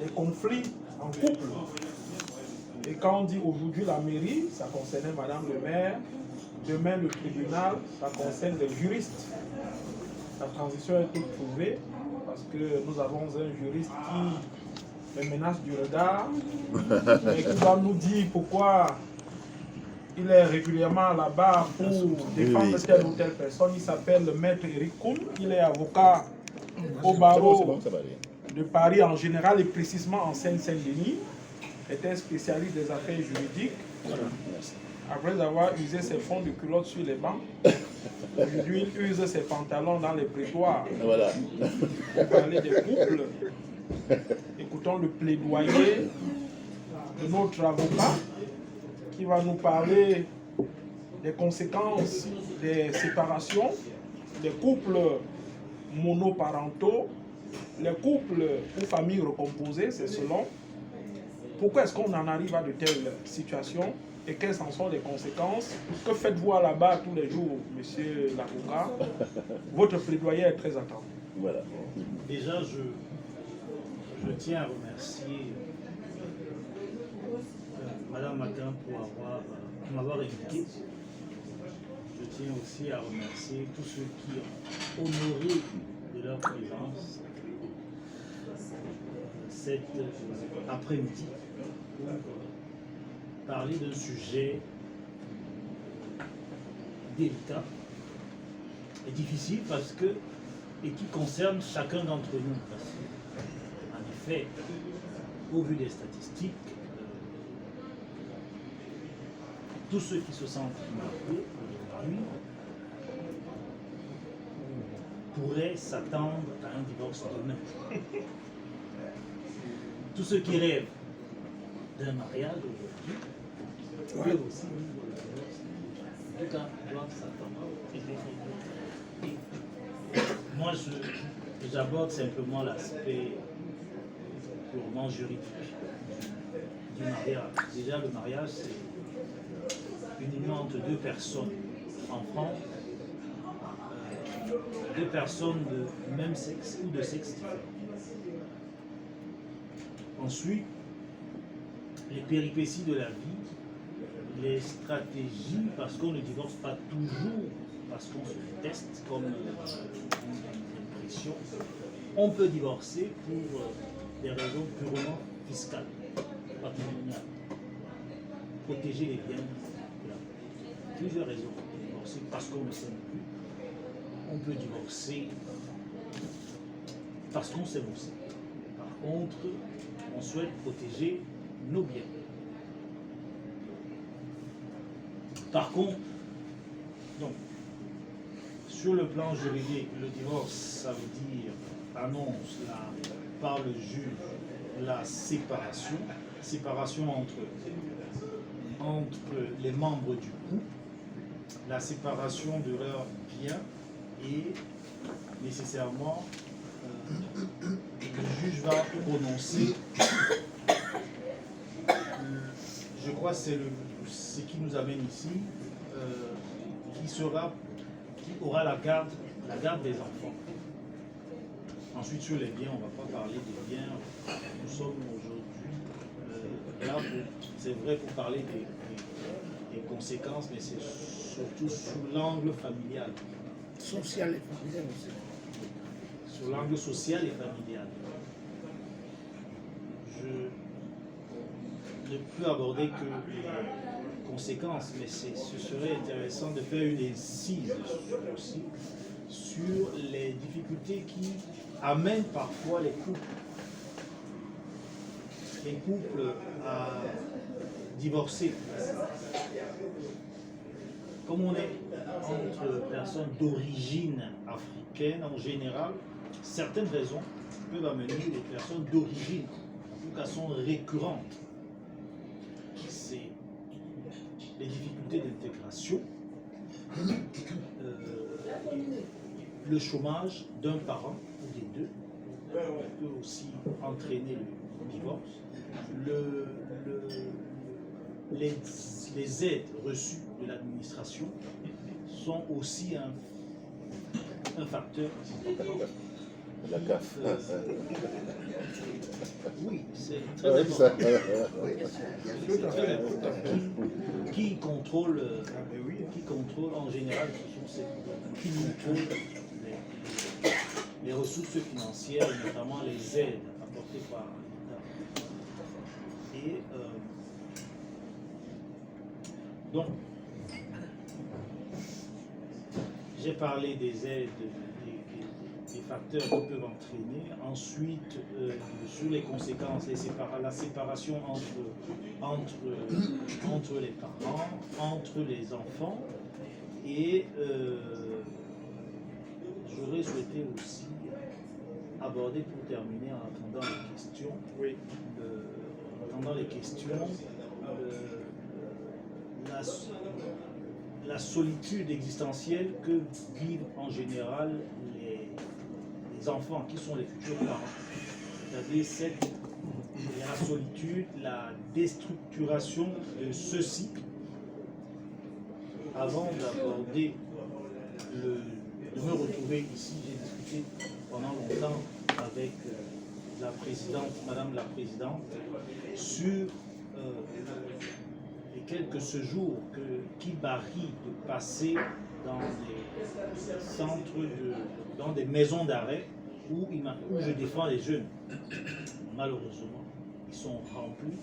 des conflits en couple. Et quand on dit aujourd'hui la mairie, ça concernait Madame le maire. Demain, le tribunal, ça concerne les juristes. la transition est toute trouvée parce que nous avons un juriste qui me menace du regard et qui va nous dire pourquoi il est régulièrement là-bas pour défendre telle ou telle personne. Il s'appelle le maître Eric Koum. Il est avocat au barreau de Paris en général et précisément en Seine-Saint-Denis. Il est un spécialiste des affaires juridiques. Après avoir usé ses fonds de culotte sur les bancs, aujourd'hui il use ses pantalons dans les prétoires. Voilà. Pour parler des couples. Écoutons le plaidoyer de notre avocat qui va nous parler des conséquences des séparations, des couples monoparentaux, les couples ou familles recomposées, c'est selon. Pourquoi est-ce qu'on en arrive à de telles situations et quelles en sont les conséquences? Que faites-vous là-bas tous les jours, monsieur l'avocat? Votre plaidoyer est très attendu. Voilà. Déjà, je tiens à remercier Madame Matin pour m'avoir invité. Je tiens aussi à remercier tous ceux qui ont honoré de leur présence cet après-midi pour parler d'un sujet délicat et difficile parce que et qui concerne chacun d'entre nous. Parce que, en effet, au vu des statistiques, tous ceux qui se sentent mariés aujourd'hui pourraient s'attendre à un divorce demain. Tous ceux qui rêvent d'un mariage aujourd'hui peuvent aussi vivre le divorce. En tout cas, doivent s'attendre. Moi, j'aborde simplement l'aspect purement juridique du mariage. Déjà, le mariage, c'est une union entre deux personnes. En France, deux personnes de même sexe ou de sexe différent. Ensuite, les péripéties de la vie, les stratégies, parce qu'on ne divorce pas toujours, parce qu'on se déteste, comme l'impression. On peut divorcer pour des raisons purement fiscales, patrimoniales. Protéger les biens. Plusieurs raisons pour divorcer, parce qu'on ne s'aime plus. On peut divorcer parce qu'on s'aime aussi. Par contre, on souhaite protéger nos biens. Par contre, donc, sur le plan juridique, le divorce, ça veut dire, annonce par le juge la séparation entre les membres du couple, la séparation de leurs biens et nécessairement le juge va prononcer, je crois que c'est ce qui nous amène ici, qui aura la garde des enfants. Ensuite, sur les biens, on ne va pas parler des biens. Nous sommes aujourd'hui là, c'est vrai, pour parler des conséquences, mais c'est surtout sous l'angle familial. Social et familial aussi. Sur l'angle social et familial. Je ne peux aborder que les conséquences, mais ce serait intéressant de faire une incise aussi sur les difficultés qui amènent parfois les couples à divorcer. Comme on est entre personnes d'origine africaine en général, certaines raisons peuvent amener les personnes d'origine, en tout cas sont récurrentes. C'est les difficultés d'intégration, le chômage d'un parent ou des deux peut aussi entraîner le divorce, les aides reçues de l'administration sont aussi un facteur important. La CAF. Oui, c'est très important. C'est très important. Qui contrôle en général, ce sont ceux qui contrôlent les ressources financières, notamment les aides apportées par l'État. Et donc, j'ai parlé des aides, des facteurs qui peuvent entraîner. Ensuite, sur les conséquences, la séparation entre les parents, entre les enfants. Et j'aurais souhaité aussi aborder, pour terminer, en attendant les questions, la solitude existentielle que vivent en général les enfants qui sont les futurs parents. C'est-à-dire la solitude, la déstructuration de ceux-ci. Avant d'aborder de me retrouver ici, j'ai discuté pendant longtemps avec la présidente, Madame la Présidente, sur les quelques séjours qui varient de passer dans des centres, dans des maisons d'arrêt où je défends les jeunes. Malheureusement, ils sont remplis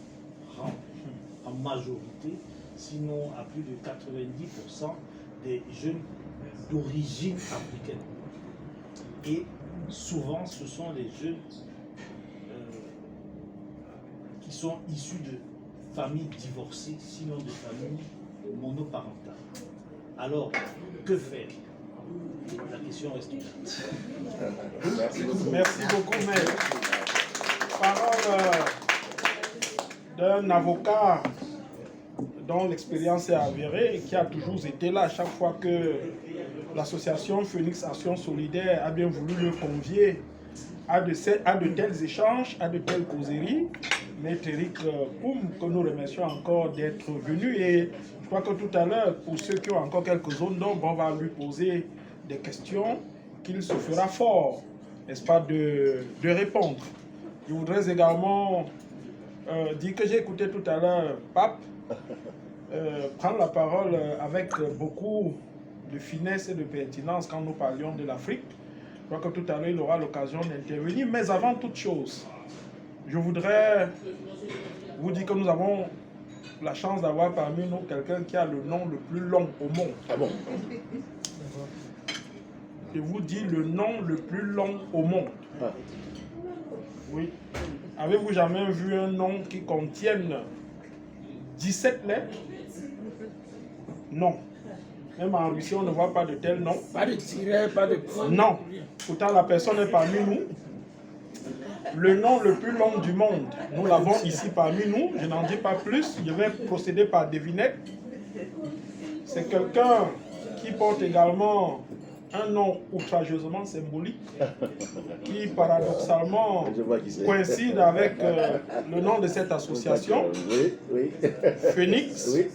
en majorité, sinon à plus de 90% des jeunes d'origine africaine. Et souvent, ce sont les jeunes qui sont issus de familles divorcées, sinon de familles monoparentales. Alors, que faire? La question reste ouverte. Merci beaucoup, maître. Parole d'un avocat dont l'expérience est avérée et qui a toujours été là chaque fois que l'association Phoenix Action Solidaire a bien voulu le convier à de tels échanges, à de telles causeries. Maître Eric Poum, que nous remercions encore d'être venu, et je crois que tout à l'heure, pour ceux qui ont encore quelques zones d'ombre, on va lui poser des questions qu'il se fera fort, n'est-ce pas, de répondre. Je voudrais également dire que j'ai écouté tout à l'heure Pape prendre la parole avec beaucoup de finesse et de pertinence quand nous parlions de l'Afrique. Je crois que tout à l'heure, il aura l'occasion d'intervenir. Mais avant toute chose, je voudrais vous dire que nous avons la chance d'avoir parmi nous quelqu'un qui a le nom le plus long au monde. Ah bon? Je vous dis le nom le plus long au monde. Ah. Oui. Avez-vous jamais vu un nom qui contienne 17 lettres? Non. Même en Russie, on ne voit pas de tel nom. Pas de tiret, pas de point. Non. Pourtant, la personne est parmi nous. Le nom le plus long du monde, nous l'avons ici parmi nous. Je n'en dis pas plus. Je vais procéder par devinette. C'est quelqu'un qui porte également un nom outrageusement symbolique, qui paradoxalement coïncide avec le nom de cette association, Oui. Phoenix. Oui.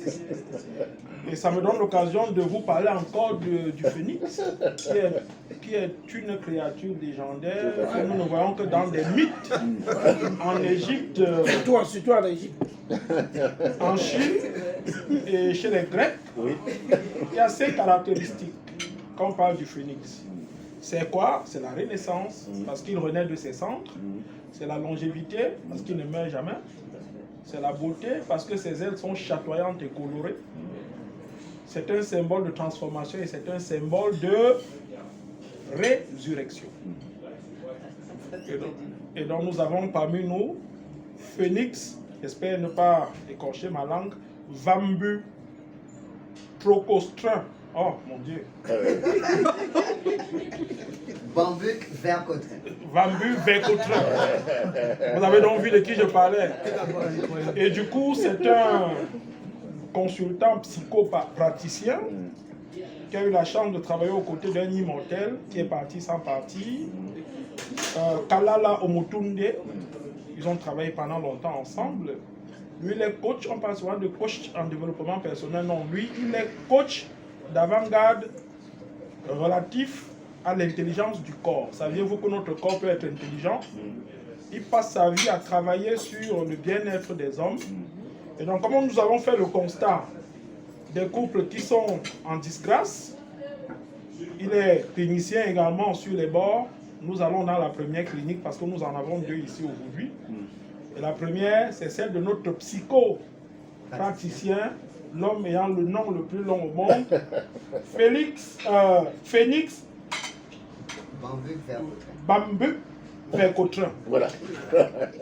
Et ça me donne l'occasion de vous parler encore du phénix, qui est une créature légendaire que nous ne voyons que dans des mythes. En Égypte, Surtout en Égypte. en Chine et chez les Grecs, il y a ces caractéristiques quand on parle du phénix. C'est quoi? C'est la renaissance, parce qu'il renaît de ses cendres. C'est la longévité, parce qu'il ne meurt jamais. C'est la beauté, parce que ses ailes sont chatoyantes et colorées. C'est un symbole de transformation et c'est un symbole de résurrection. Et donc nous avons parmi nous Phoenix, j'espère ne pas écorcher ma langue, Vambu Procostrin. Oh mon Dieu. Bambuc Vercotrin. Vambu Vercotrin. Vous avez donc vu de qui je parlais. Et du coup, c'est un consultant psychopraticien qui a eu la chance de travailler aux côtés d'un immortel qui est parti sans parti. Kalala Omotunde. Ils ont travaillé pendant longtemps ensemble. Lui, il est coach. On parle souvent de coach en développement personnel. Non, lui, il est coach d'avant-garde relatif à l'intelligence du corps. Saviez-vous que notre corps peut être intelligent? Il passe sa vie à travailler sur le bien-être des hommes. Et donc, comme nous avons fait le constat des couples qui sont en disgrâce, il est clinicien également sur les bords. nous allons dans la première clinique parce que nous en avons 2 ici aujourd'hui. Et la première, c'est celle de notre psycho-praticien, l'homme ayant le nom le plus long au monde, Phénix Bambuk Vercotren. Voilà.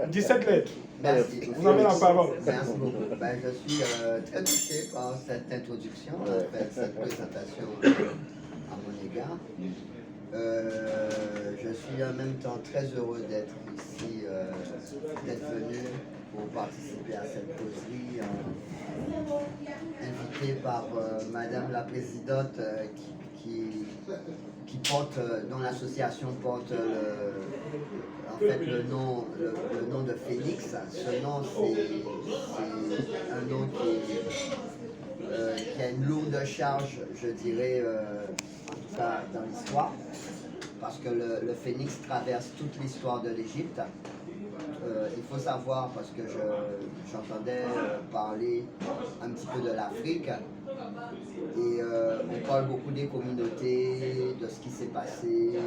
17 lettres. Merci. Vous avez la parole. Merci beaucoup. Ben, je suis très touché par cette introduction, cette présentation à mon égard. Je suis en même temps très heureux d'être ici, d'être venu pour participer à cette causerie, invité par Madame la Présidente qui porte, dont l'association porte en fait le nom de Phénix. Ce nom, c'est un nom qui a une lourde charge, je dirais, en tout cas dans l'histoire, parce que le Phénix traverse toute l'histoire de l'Égypte. Il faut savoir, parce que j'entendais parler un petit peu de l'Afrique, et on parle beaucoup des communautés, de ce qui s'est passé,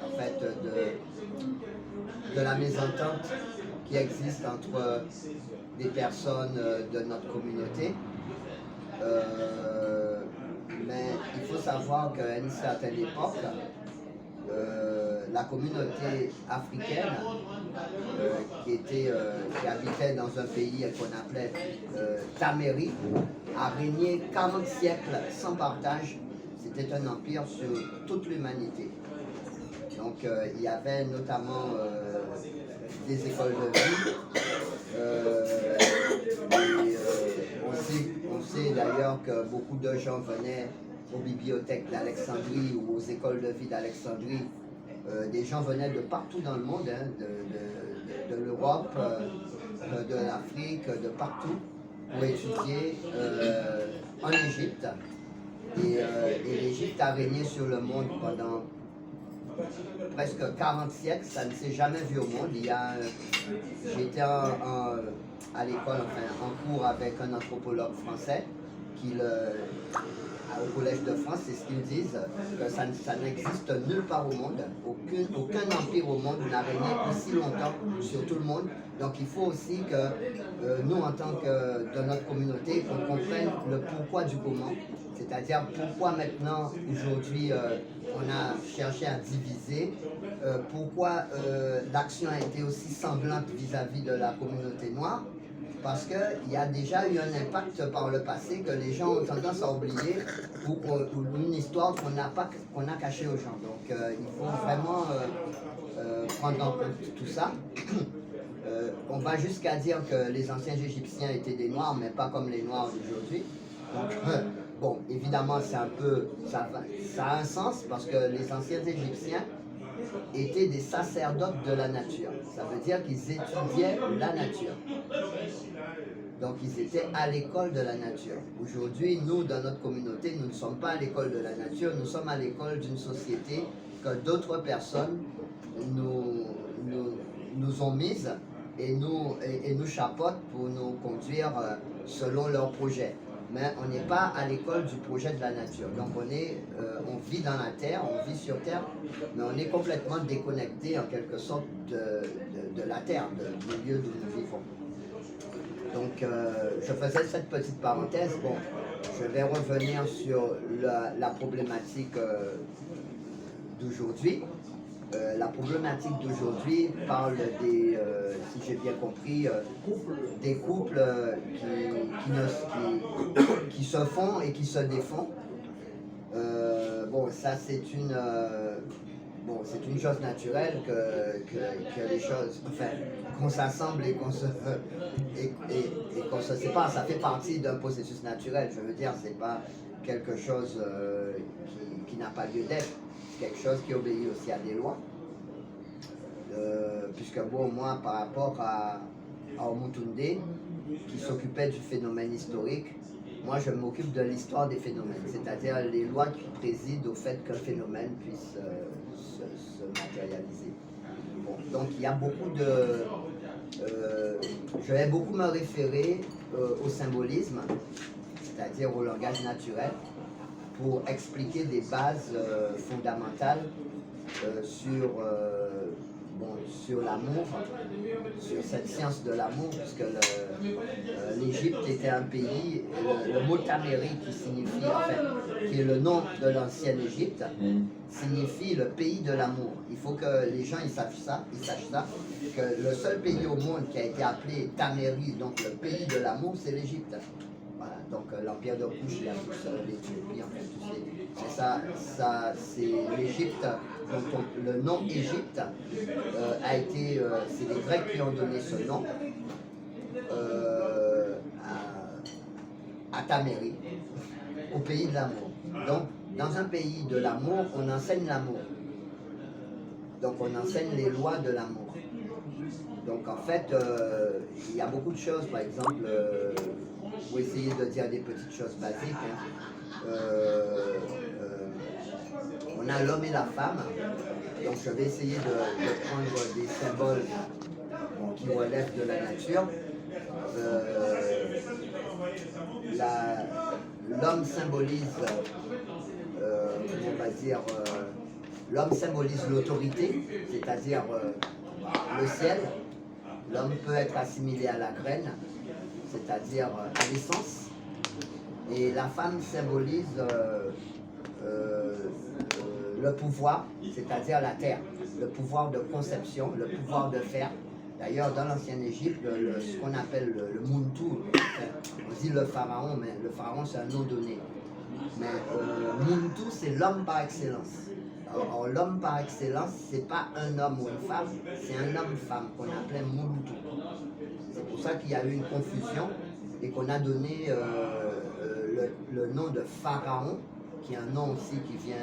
en fait, de la mésentente qui existe entre des personnes de notre communauté. Mais il faut savoir qu'à une certaine époque, la communauté africaine qui habitait dans un pays qu'on appelait Tamérie a régné 40 siècles sans partage. C'était un empire sur toute l'humanité. Donc il y avait notamment des écoles de vie. On sait d'ailleurs que beaucoup de gens venaient aux bibliothèques d'Alexandrie ou aux écoles de vie d'Alexandrie. Des gens venaient de partout dans le monde, hein, de l'Europe, de l'Afrique, de partout, pour étudier en Égypte. Et l'Égypte a régné sur le monde pendant presque 40 siècles, ça ne s'est jamais vu au monde. J'étais à l'école, en cours avec un anthropologue français au Collège de France, c'est ce qu'ils disent, que ça n'existe nulle part au monde. Aucun empire au monde n'a régné aussi longtemps sur tout le monde. Donc il faut aussi que nous, en tant que de notre communauté, qu'on comprenne le pourquoi du comment. C'est-à-dire pourquoi maintenant, aujourd'hui, on a cherché à diviser, pourquoi l'action a été aussi sanglante vis-à-vis de la communauté noire. Parce qu'il y a déjà eu un impact par le passé que les gens ont tendance à oublier ou une histoire qu'on a cachée aux gens. Donc il faut vraiment prendre en compte tout ça. On va jusqu'à dire que les anciens Égyptiens étaient des Noirs, mais pas comme les Noirs d'aujourd'hui. Donc bon, évidemment, ça a un sens parce que les anciens Égyptiens étaient des sacerdotes de la nature. Ça veut dire qu'ils étudiaient la nature. Donc ils étaient à l'école de la nature. Aujourd'hui, nous, dans notre communauté, nous ne sommes pas à l'école de la nature, nous sommes à l'école d'une société que d'autres personnes nous ont mise et nous chapeautent pour nous conduire selon leurs projets. Mais on n'est pas à l'école du projet de la nature. Donc on vit dans la terre, on vit sur terre, mais on est complètement déconnecté en quelque sorte de la terre, du lieu d'où nous vivons. Donc je faisais cette petite parenthèse. Bon, je vais revenir sur la problématique d'aujourd'hui. La problématique d'aujourd'hui parle si j'ai bien compris, des couples qui se font et qui se défont. Bon, ça c'est une chose naturelle que les choses, enfin, qu'on s'assemble et qu'on se sépare. Ça fait partie d'un processus naturel. Je veux dire, c'est pas quelque chose qui n'a pas lieu d'être. Quelque chose qui obéit aussi à des lois. Puisque bon, moi, par rapport à Omutunde, qui s'occupait du phénomène historique, moi je m'occupe de l'histoire des phénomènes, c'est-à-dire les lois qui président au fait qu'un phénomène puisse se matérialiser. Bon, donc il y a beaucoup de... je vais beaucoup me référer au symbolisme, c'est-à-dire au langage naturel, pour expliquer des bases fondamentales sur l'amour, sur cette science de l'amour, puisque l'Égypte était un pays, le mot Taméri qui signifie, en fait, qui est le nom de l'ancienne Égypte, signifie le pays de l'amour. Il faut que les gens ils sachent ça, que le seul pays au monde qui a été appelé Taméri, donc le pays de l'amour, c'est l'Égypte. Voilà, donc l'empire de Couche, l'Éthiopie, en fait, c'est ça, c'est l'Égypte. Donc le nom Égypte a été, c'est les Grecs qui ont donné ce nom à Taméri, au pays de l'amour. Donc dans un pays de l'amour, on enseigne l'amour. Donc on enseigne les lois de l'amour. Donc en fait, il y a beaucoup de choses, par exemple, pour essayer de dire des petites choses basiques. Hein. On a l'homme et la femme, donc je vais essayer de prendre des symboles qui relèvent de la nature. L'homme symbolise, on va dire, l'homme symbolise l'autorité, c'est-à-dire le ciel. L'homme peut être assimilé à la graine, c'est-à-dire à l'essence. Et la femme symbolise le pouvoir, c'est-à-dire la terre, le pouvoir de conception, le pouvoir de faire. D'ailleurs, dans l'ancienne Égypte, ce qu'on appelle le Muntu, on dit le pharaon, mais le pharaon c'est un nom donné. Mais Muntu, c'est l'homme par excellence. Alors l'homme par excellence, c'est pas un homme ou une femme, c'est un homme-femme qu'on appelait Muntu. C'est pour ça qu'il y a eu une confusion et qu'on a donné le nom de pharaon, qui est un nom aussi qui vient